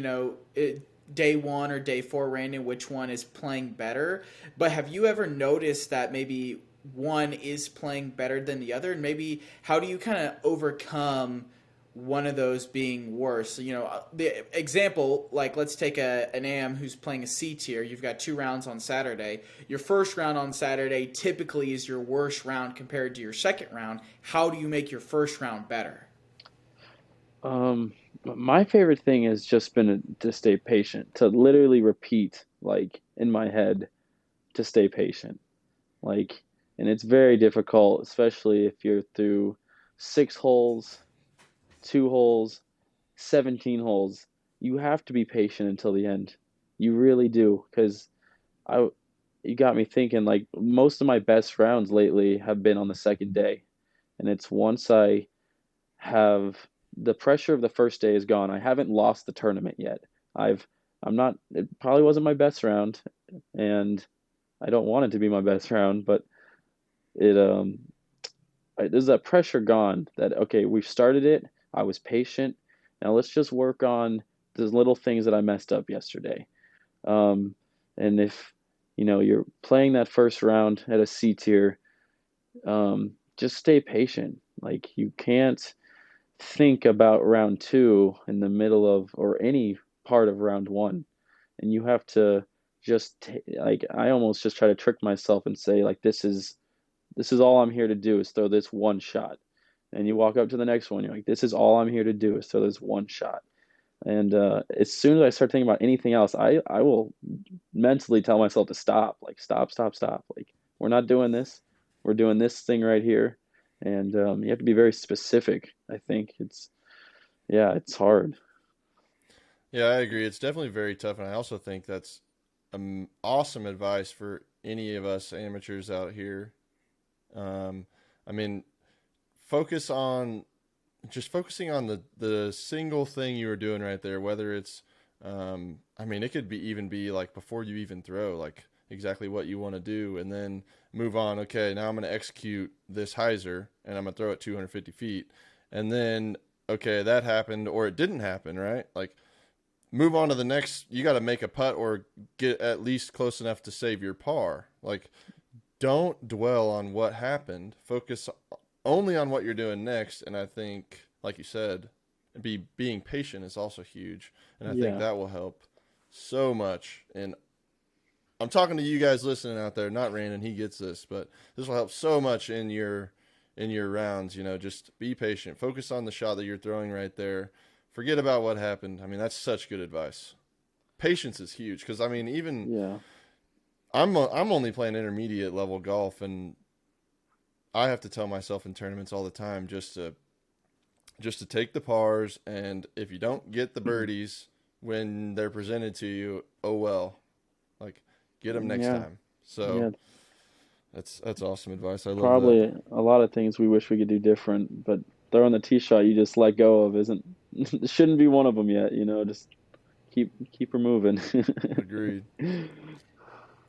day 1 or day 4 Randon, which one is playing better. But have you ever noticed that maybe one is playing better than the other? And maybe how do you kind of overcome one of those being worse? The example, like let's take an AM who's playing a C tier. You've got 2 rounds on Saturday. Your first round on Saturday typically is your worst round compared to your second round. How do you make your first round better? My favorite thing has just been to stay patient, to literally repeat, like in my head, to stay patient. Like, and it's very difficult, especially if you're through 6 holes, 2 holes, 17 holes. You have to be patient until the end. You really do, because you got me thinking, like, most of my best rounds lately have been on the second day. And it's once I have the pressure of the first day is gone. I haven't lost the tournament yet. I'm not. It probably wasn't my best round, and I don't want it to be my best round, but it there's that pressure gone that okay, we've started it. I was patient. Now let's just work on the little things that I messed up yesterday. Um, and if you're playing that first round at a C tier, just stay patient. Like you can't think about round two in the middle of or any part of round one, and you have to like I almost just try to trick myself and say like this is all I'm here to do is throw this one shot. And you walk up to the next one, you're like, this is all I'm here to do is throw this one shot. And as soon as I start thinking about anything else, I will mentally tell myself to stop, like stop, stop, stop. Like we're not doing this. We're doing this thing right here. And you have to be very specific. I think it's hard. Yeah, I agree. It's definitely very tough, and I also think that's awesome advice for any of us amateurs out here. I mean, focus on just focusing on the single thing you were doing right there, whether it's, I mean, it could be even be like before you even throw, like exactly what you want to do, and then move on. Okay, now I'm going to execute this hyzer, and I'm going to throw it 250 feet, and then okay, that happened or it didn't happen, right? Like move on to the next. You got to make a putt or get at least close enough to save your par. Like don't dwell on what happened. Focus only on what you're doing next. And I think, like you said, being patient is also huge. And I think Yeah. that will help so much. And I'm talking to you guys listening out there, not Randon, he gets this, but this will help so much in your rounds. Just be patient. Focus on the shot that you're throwing right there. Forget about what happened. I mean, that's such good advice. Patience is huge because I mean, even Yeah. I'm only playing intermediate level golf, and I have to tell myself in tournaments all the time just to take the pars, and if you don't get the birdies when they're presented to you, oh well, like get them next Yeah. time. So Yeah. that's awesome advice. I love that. Probably a lot of things we wish we could do different, but throwing the tee shot you just let go of isn't shouldn't be one of them yet. Just keep her moving. Agreed.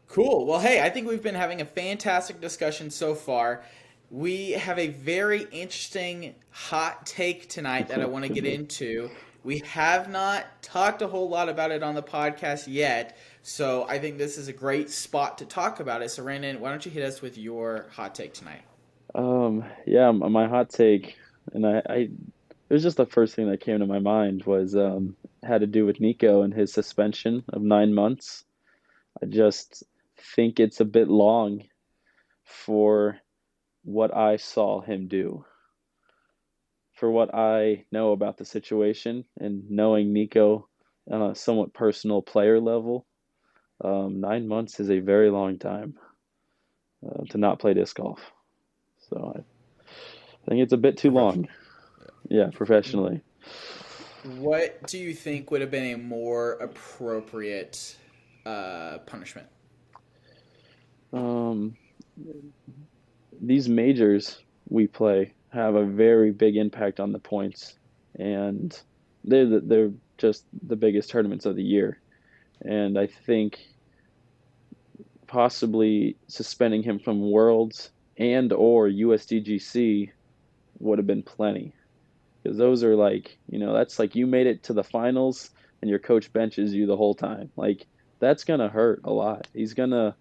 Cool. Well, hey, I think we've been having a fantastic discussion so far. We have a very interesting hot take tonight that I Oh, want to get goodness. into. We have not talked a whole lot about it on the podcast yet, so I think this is a great spot to talk about it. So, Brandon, why don't you hit us with your hot take tonight? Yeah, my hot take, and it was just the first thing that came to my mind was had to do with Nico and his suspension of 9 months. I just think it's a bit long for what I saw him do. For what I know about the situation and knowing Nico on a somewhat personal player level, 9 months is a very long time to not play disc golf. So I think it's a bit too long. Professional. Yeah, professionally. What do you think would have been a more appropriate punishment? Um, these majors we play have a very big impact on the points, and they're just the biggest tournaments of the year. And I think possibly suspending him from Worlds and or USDGC would have been plenty because those are like that's like you made it to the finals and your coach benches you the whole time. Like that's gonna hurt a lot. He's gonna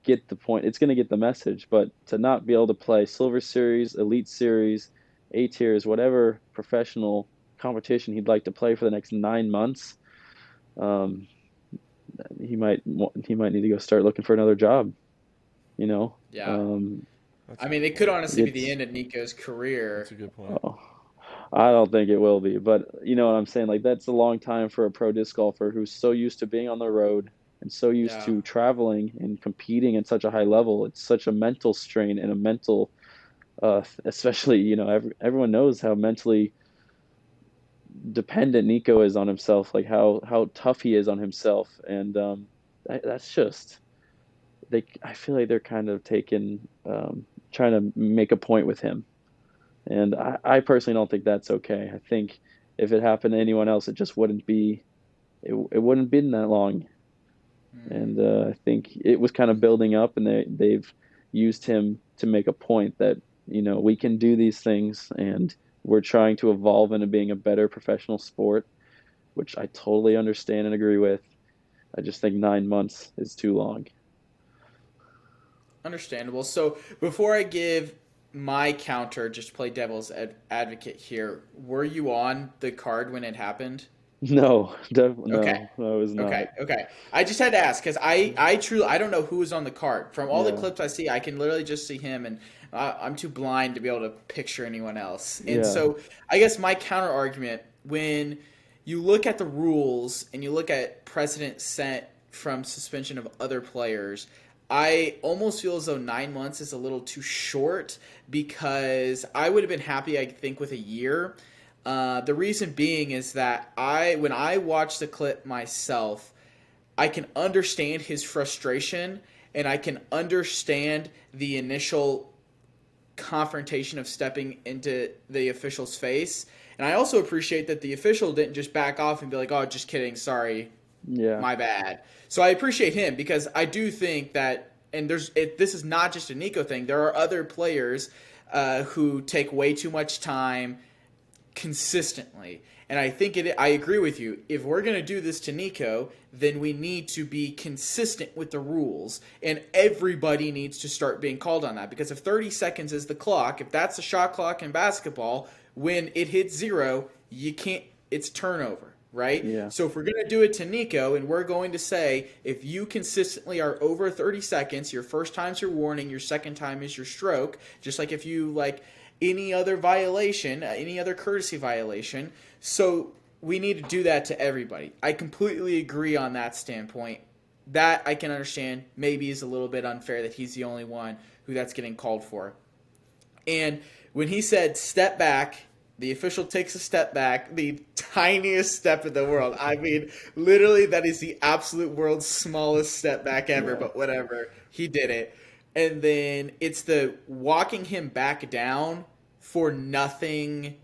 get the point. It's gonna get the message, but to not be able to play Silver Series, Elite Series, A tiers, whatever professional competition he'd like to play for the next 9 months, um, he might need to go start looking for another job. You know, Yeah. um, That's I a mean, good it could point. honestly be the it's end of Nico's That's career. a good point. oh, I don't think it will be, but you know what I'm saying? Like that's a long time for a pro disc golfer who's so used to being on the road and so used Yeah. to traveling and competing at such a high level. It's such a mental strain and a mental, especially everyone knows how mentally dependent Nico is on himself, like how tough he is on himself, and that's just I feel like they're kind of taking trying to make a point with him And I personally don't think that's okay. I think if it happened to anyone else, it just wouldn't be it wouldn't been that long. And I think it was kind of building up, and they've used him to make a point that, we can do these things, and we're trying to evolve into being a better professional sport, which I totally understand and agree with. I just think 9 months is too long. Understandable. So before I give my counter, just to play devil's advocate here, were you on the card when it happened? No, definitely Okay. no, I was not. Okay. I just had to ask because I truly I don't know who was on the card. From all the Yeah, clips I see, I can literally just see him, and I'm too blind to be able to picture anyone else. And yeah, so I guess my counter argument, when you look at the rules and you look at precedent set from suspension of other players, I almost feel as though 9 months is a little too short because I would have been happy, I think, with a year. The reason being is that when I watch the clip myself, I can understand his frustration and I can understand the initial confrontation of stepping into the official's face. And I also appreciate that the official didn't just back off and be like, "Oh, just kidding, sorry, yeah, my bad." So I appreciate him because I do think that, and this is not just a Nico thing. There are other players who take way too much time consistently. And I think I agree with you. If we're going to do this to Nico, then we need to be consistent with the rules. And everybody needs to start being called on that. Because if 30 seconds is the clock, if that's the shot clock in basketball, when it hits 0, you can't, it's turnover, right? yeah. So if we're going to do it to Nico and we're going to say, if you consistently are over 30 seconds, your first time's your warning, your second time is your stroke, just like if you any other violation, any other courtesy violation. So we need to do that to everybody. I completely agree on that standpoint. That I can understand maybe is a little bit unfair that he's the only one who that's getting called for. And when he said step back, the official takes a step back, the tiniest step in the world. I mean, literally that is the absolute world's smallest step back ever, but whatever. He did it. And then it's the walking him back down for nothing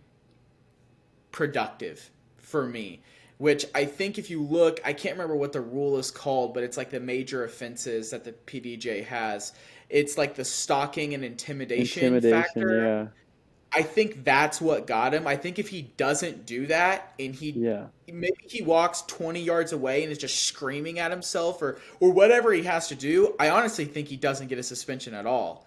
productive for me. Which I think if you look, I can't remember what the rule is called, but it's like the major offenses that the PDJ has. It's like the stalking and intimidation factor. Yeah, I think that's what got him. I think if he doesn't do that and yeah, maybe he walks 20 yards away and is just screaming at himself or whatever he has to do, I honestly think he doesn't get a suspension at all.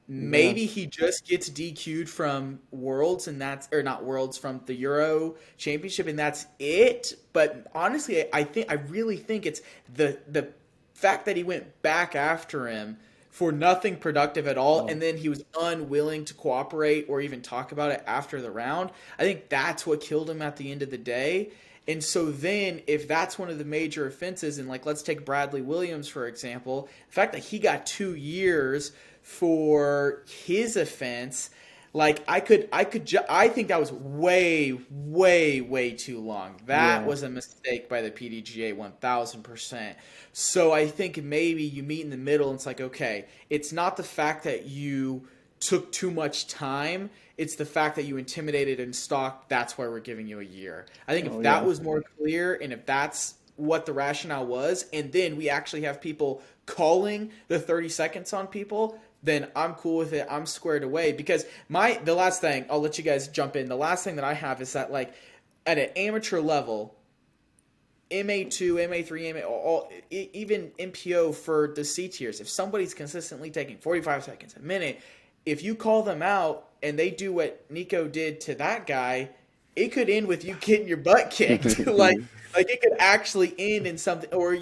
Maybe he just gets DQ'd from Worlds and or not Worlds, from the Euro Championship, and that's it. But honestly, I really think it's the fact that he went back after him for nothing productive at all, and then he was unwilling to cooperate or even talk about it after the round. I think that's what killed him at the end of the day. And so then if that's one of the major offenses, and let's take Bradley Williams, for example, the fact that he got 2 years for his offense, I think that was way too long. That was a mistake by the PDGA 1000%. So I think maybe you meet in the middle and it's like, okay, it's not the fact that you took too much time. It's the fact that you intimidated and stalked. That's why we're giving you a year. I think if that was more clear and if that's what the rationale was, and then we actually have people calling the 30 seconds on people, then I'm cool with it. I'm squared away. Because the last thing, I'll let you guys jump in. The last thing that I have is that at an amateur level, MA2, MA3, even MPO for the C tiers, if somebody's consistently taking 45 seconds, a minute, if you call them out and they do what Nico did to that guy, it could end with you getting your butt kicked. It could actually end in something, or,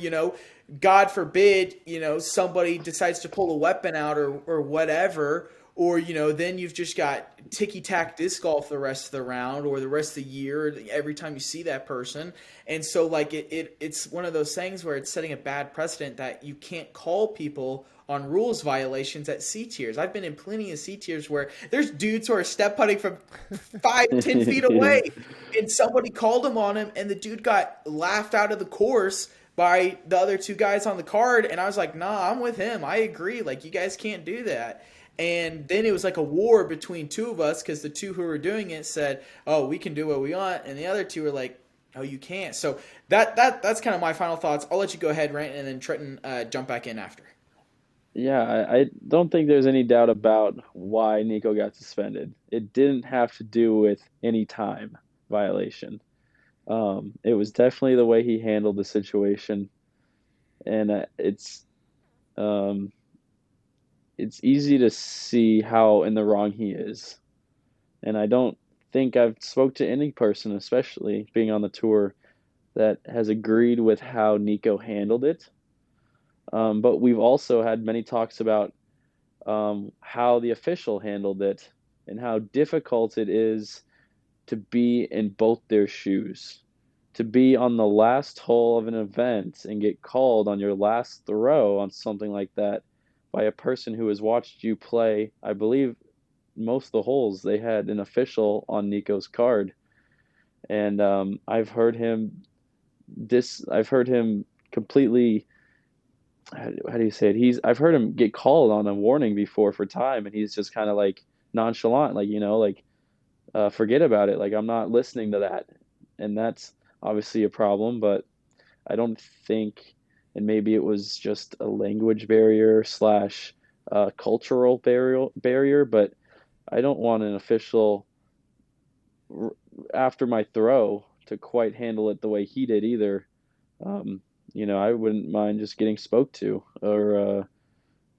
God forbid, somebody decides to pull a weapon out or whatever, or, then you've just got ticky-tack disc golf the rest of the round or the rest of the year every time you see that person. And so, it's one of those things where it's setting a bad precedent that you can't call people on rules violations at C tiers. I've been in plenty of C tiers where there's dudes who are step putting from 5-10 feet away, and somebody called him on him, and the dude got laughed out of the course by the other two guys on the card, and I was like, nah, I'm with him. I agree. You guys can't do that. And then it was like a war between two of us because the two who were doing it said, "Oh, we can do what we want," and the other two were like, "Oh, you can't." So that's kind of my final thoughts. I'll let you go ahead, Rant, and then Trenton jump back in after. Yeah, I don't think there's any doubt about why Nico got suspended. It didn't have to do with any time violation. It was definitely the way he handled the situation, and um, it's easy to see how in the wrong he is. And I don't think I've spoke to any person, especially being on the tour, that has agreed with how Nico handled it. But we've also had many talks about how the official handled it and how difficult it is to be in both their shoes. To be on the last hole of an event and get called on your last throw on something like that by a person who has watched you play, I believe most of the holes they had an official on Nico's card. And I've heard him completely, how do you say it? I've heard him get called on a warning before for time, and he's just kind of like nonchalant, like, forget about it. Like, I'm not listening to that. And that's obviously a problem, but I don't think, and maybe it was just a language barrier slash cultural barrier, but I don't want an official after my throw to quite handle it the way he did either. Um, I wouldn't mind just getting spoke to, or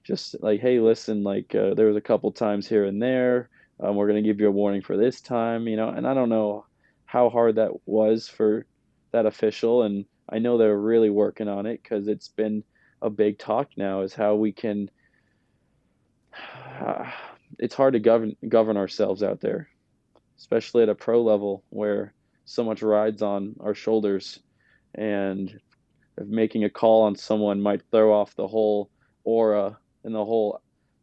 just like, hey, listen, like there was a couple times here and there. We're going to give you a warning for this time, and I don't know how hard that was for that official. And I know they're really working on it because it's been a big talk now is how we can, it's hard to govern ourselves out there, especially at a pro level where so much rides on our shoulders, and if making a call on someone might throw off the whole aura and the whole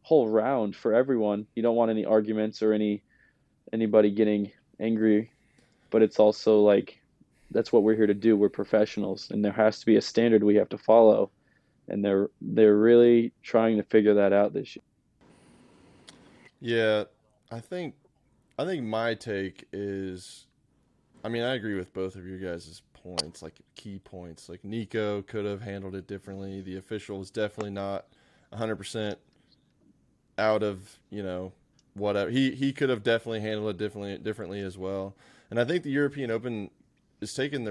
round for everyone. You don't want any arguments or anybody getting angry, but it's also like that's what we're here to do. We're professionals, and there has to be a standard we have to follow, and they're really trying to figure that out this year. Yeah, I think my take is, I mean, I agree with both of your guys' points, like key points. Like Nico could have handled it differently. The official was definitely not 100% out of, whatever. He could have definitely handled it differently as well. And I think the European Open is taking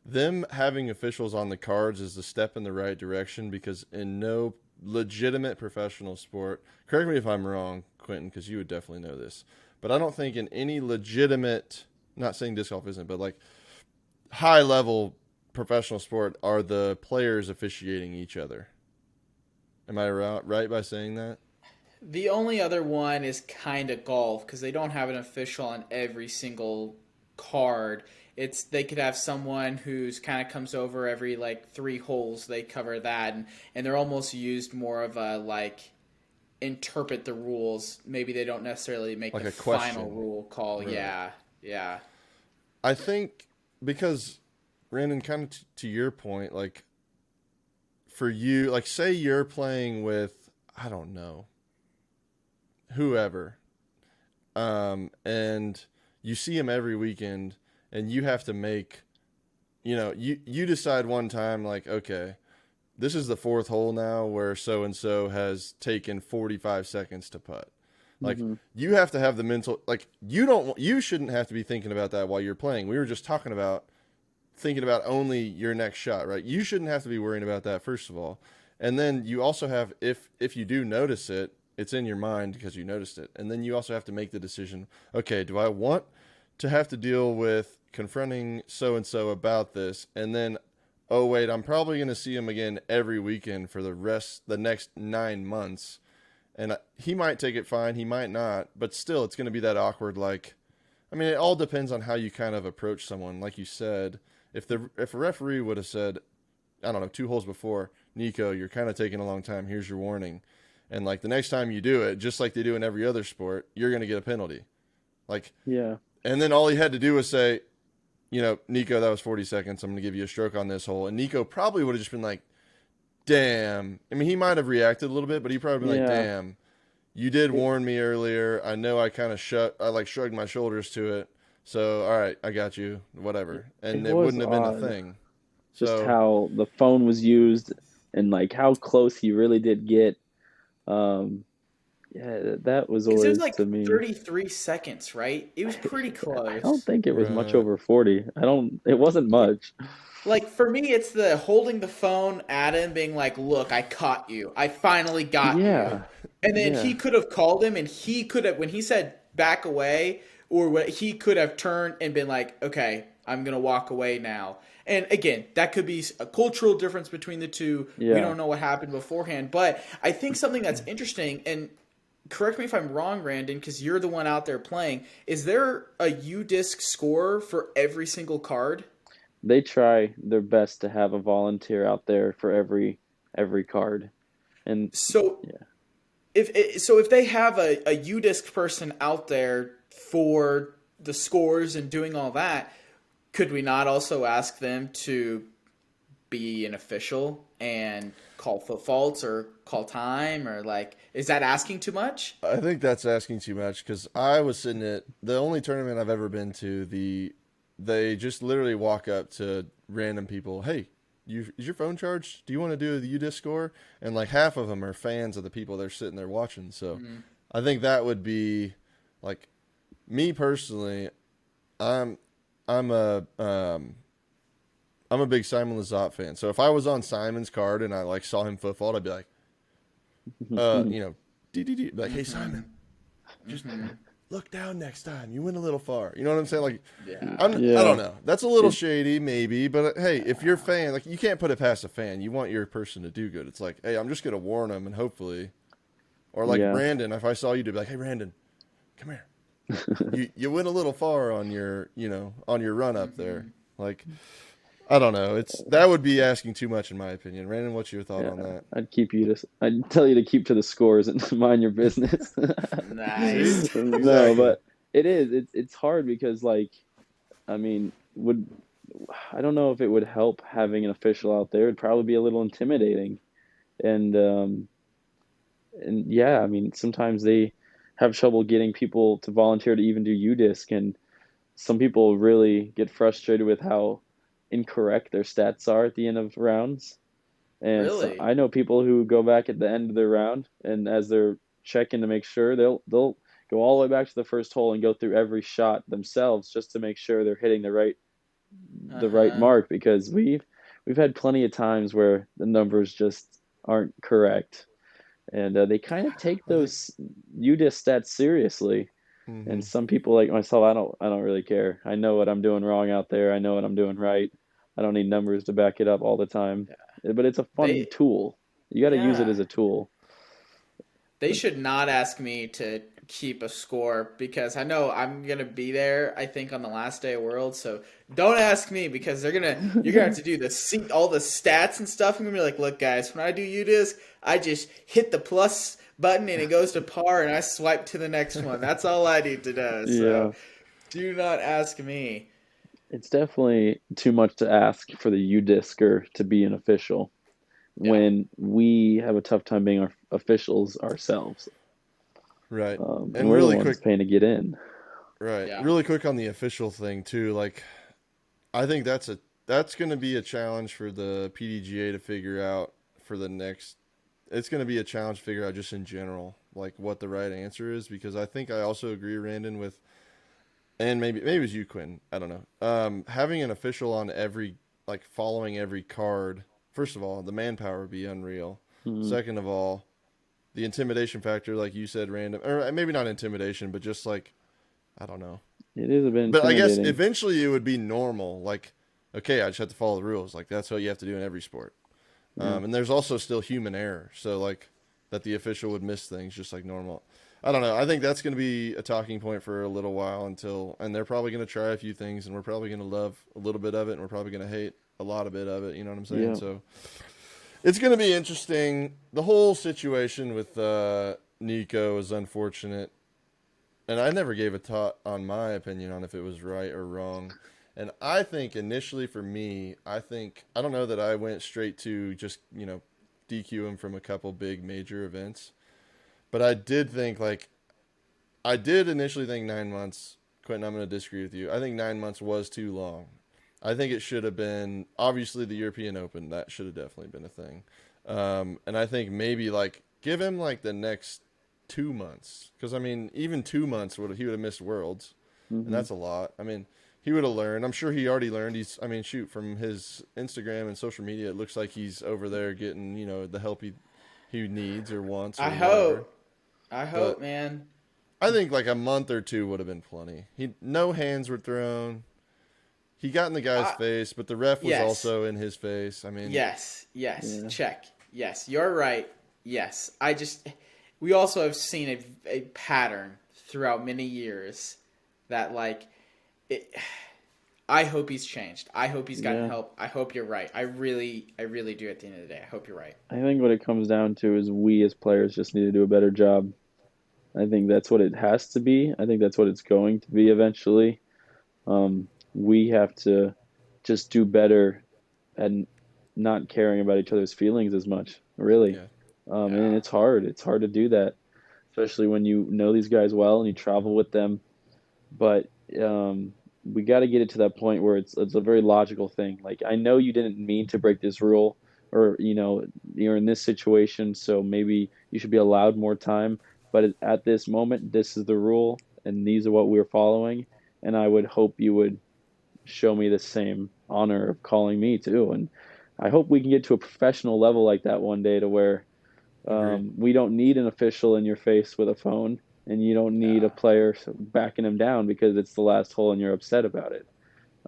them having officials on the cards is a step in the right direction, because in no legitimate professional sport, correct me if I'm wrong, Quentin, because you would definitely know this, but I don't think in any legitimate, not saying disc golf isn't, but like high level professional sport are the players officiating each other. Am I right by saying that? The only other one is kind of golf because they don't have an official on every single card. It's they could have someone who's kind of comes over every like three holes. They cover that, and they're almost used more of a like interpret the rules. Maybe they don't necessarily make Like the a final question. rule call. Right. Yeah, yeah. I think because, Randon, kind of to your point, like for you, like say you're playing with, I don't know, whoever, and you see him every weekend, and you have to make, you decide one time, like, okay, this is the fourth hole now where so and so has taken 45 seconds to putt. Like you have to have the mental, like you shouldn't have to be thinking about that while you're playing. We were just talking about thinking about only your next shot, right? You shouldn't have to be worrying about that, first of all. And then you also have, if you do notice it, it's in your mind because you noticed it. And then you also have to make the decision, okay, do I want to have to deal with confronting so-and-so about this? And then, oh, wait, I'm probably going to see him again every weekend for the next 9 months. And he might take it fine, he might not, but still it's going to be that awkward, like, I mean, it all depends on how you kind of approach someone. Like you said, if a referee would have said, I don't know, 2 holes before, Nico, you're kind of taking a long time, here's your warning. And like the next time you do it, just like they do in every other sport, you're going to get a penalty. Like, Yeah. And then all he had to do was say, Nico, that was 40 seconds. I'm going to give you a stroke on this hole. And Nico probably would have just been like, damn. I mean, he might have reacted a little bit, but he probably been like, damn, you did warn me earlier. I know I kind of shrugged my shoulders to it. So, all right, I got you, whatever. And it was wouldn't have been a odd, thing. just So, how the phone was used and like how close he really did get. Um, yeah, that was Because it was always like to me. 33 seconds, right? It was pretty I don't close. think it was much right. over 40. I don't. It wasn't Yeah. much. Like for me, it's the holding the phone at him, being like, "Look, I caught you. I finally got you." Yeah, And then yeah, he could have called him, and he could have when he said back away, or what he could have turned and been like, "Okay, I'm gonna walk away now." And again, that could be a cultural difference between the two. We yeah. don't know what happened beforehand, but I think something that's interesting and correct me if I'm wrong, Randon, because you're the one out there playing. Is there a UDisc score for every single card? They try their best to have a volunteer out there for every card, and So yeah, if they have a UDisc person out there for the scores and doing all that, could we not also ask them to be an official and call faults or call time or like is that asking too much? I think that's asking too much because I was sitting at the only tournament I've ever been to. They just literally walk up to random people. Hey, is your phone charged? Do you want to do the UDisc score? And like half of them are fans of the people they're sitting there watching. So Mm-hmm. I think that would be like me personally. I'm I'm a I'm a big Simon Lizotte fan. So if I was on Simon's card and I like saw him foot fault, I'd be like, you know, like, hey Simon, just look down next time. You went a little far. You know what I'm saying? Like, Yeah. I yeah. don't know. That's a little shady, maybe, but hey, if you're a fan, like, you can't put it past a fan. You want your person to do good. It's like, hey, I'm just gonna warn them, and hopefully, or like Yeah. Brandon, if I saw you, to be like, hey, Brandon, come here. You went a little far on your on your run up there. Like, I don't know. That would be asking too much in my opinion. Brandon, what's your thought Yeah, on that? I'd tell you to keep to the scores and mind your business. See, Nice. No, exactly. but it's hard because like I mean, would I don't know if it would help having an official out there. It'd probably be a little intimidating. And yeah, I mean, sometimes they have trouble getting people to volunteer to even do UDisc, and some people really get frustrated with how incorrect their stats are at the end of rounds. And so Really? I know people who go back at the end of their round, and as they're checking to make sure, they'll go all the way back to the first hole and go through every shot themselves just to make sure they're hitting the right Uh-huh. mark because we've had plenty of times where the numbers just aren't correct, and they kind of take I think. those UDIS stats seriously. And Hmm. some people like myself, I don't really care. I know what I'm doing wrong out there. I know what I'm doing right. I don't need numbers to back it up all the time. But it's a fun They tool. You got to use it yeah. as a tool. They But should not ask me to keep a score because I know I'm gonna be there. I think on the last day of World, so don't ask me because you're gonna have to do all the stats and stuff. I'm gonna be like, look, guys, when I do UDisc, I just hit the plus button and it goes to par, and I swipe to the next one. That's all I need to know. So yeah, do not ask me. it's definitely too much to ask for the UDiscer to be an official Yeah, when we have a tough time being our officials ourselves. Right. And And we're the really ones quick, paying to get in. right. yeah, Really quick on the official thing too. Like, I think that's going to be a challenge for the PDGA to figure out for the next. It's going to be a challenge to figure out just in general, like what the right answer is, because I think I also agree, Randon, with, and maybe it was you, Quinn. I don't know. Having an official on every, like, following every card. First of all, the manpower would be unreal. Mhm. Second of all, the intimidation factor, like you said, random, or maybe not intimidation, but just like, I don't know. It is a bit But I guess intimidating. eventually it would be normal. Like, okay, I just have to follow the rules. Like, that's what you have to do in every sport. Yeah. And there's also still human error. So, like, that the official would miss things just like normal. I don't know. I think that's going to be a talking point for a little while and they're probably going to try a few things, and we're probably going to love a little bit of it, and we're probably going to hate a lot of bit of it. You know what I'm saying? Yeah. So, it's going to be interesting. The whole situation with Nico is unfortunate. And I never gave a thought on my opinion on if it was right or wrong. And I think initially for me, I don't know that I went straight to just, DQ him from a couple big major events. But I did think I did initially think 9 months. Quentin, I'm going to disagree with you. I think 9 months was too long. I think it should have been obviously the European Open. That should have definitely been a thing. And I think maybe give him the next 2 months, because I mean even 2 months he would have missed Worlds, and that's a lot. I mean he would have learned. I'm sure he already learned. From his Instagram and social media, it looks like he's over there getting the help he needs or wants. Or I hope, man. I think a month or two would have been plenty. No hands were thrown. He got in the guy's face, but the ref was also in his face. I mean, yes, check. Yes, you're right. Yes, we also have seen a pattern throughout many years that I hope he's changed. I hope he's gotten help. I hope you're right. I really do at the end of the day. I hope you're right. I think what it comes down to is we as players just need to do a better job. I think that's what it has to be. I think that's what it's going to be eventually. We have to just do better at not caring about each other's feelings as much, really. And it's hard. It's hard to do that, especially when you know these guys well and you travel with them. But we got to get it to that point where it's a very logical thing. I know you didn't mean to break this rule, or you're in this situation, so maybe you should be allowed more time. But at this moment, this is the rule, and these are what we're following. And I would hope you would show me the same honor of calling me too. And I hope we can get to a professional level like that one day, to where we don't need an official in your face with a phone, and you don't need a player backing him down because it's the last hole and you're upset about it.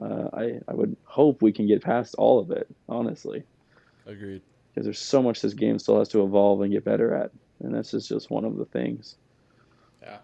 I would hope we can get past all of it, honestly. Agreed. Because there's so much this game still has to evolve and get better at. And that's just one of the things. Yeah.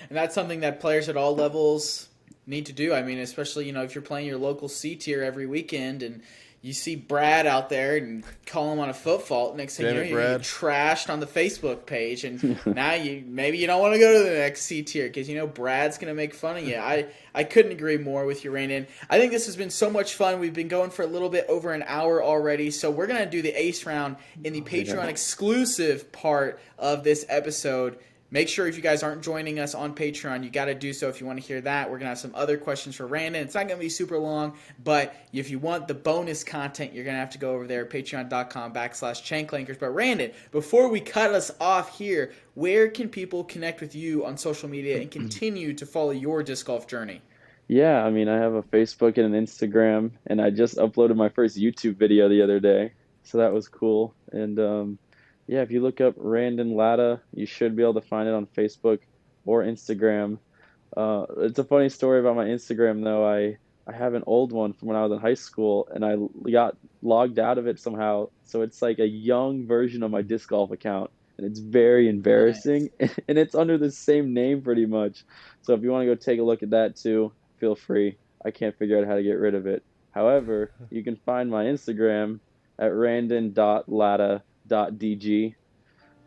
And that's something that players at all levels need to do. I mean, especially, if you're playing your local C tier every weekend and you see Brad out there and call him on a foot fault, next thing you know, you get trashed on the Facebook page, and now maybe you don't want to go to the next C tier because Brad's going to make fun of you. I couldn't agree more with you, Randon. I think this has been so much fun. We've been going for a little bit over an hour already, so we're going to do the ace round in the Patreon exclusive part of this episode. Make sure if you guys aren't joining us on Patreon, you got to do so if you want to hear that. We're going to have some other questions for Randon. It's not going to be super long, but if you want the bonus content, you're going to have to go over there at patreon.com/Clankers. But Randon, before we cut us off here, where can people connect with you on social media and continue to follow your disc golf journey? Yeah, I mean, I have a Facebook and an Instagram, and I just uploaded my first YouTube video the other day, so that was cool. And yeah, if you look up Randon Latta, you should be able to find it on Facebook or Instagram. It's a funny story about my Instagram, though. I have an old one from when I was in high school, and I got logged out of it somehow. So it's like a young version of my disc golf account, and it's very embarrassing. Nice. And it's under the same name pretty much. So if you want to go take a look at that too, feel free. I can't figure out how to get rid of it. However, you can find my Instagram at randon.latta.dg,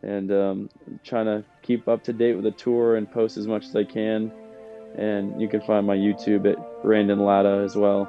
and trying to keep up to date with the tour and post as much as I can. And you can find my YouTube at Randon Latta as well.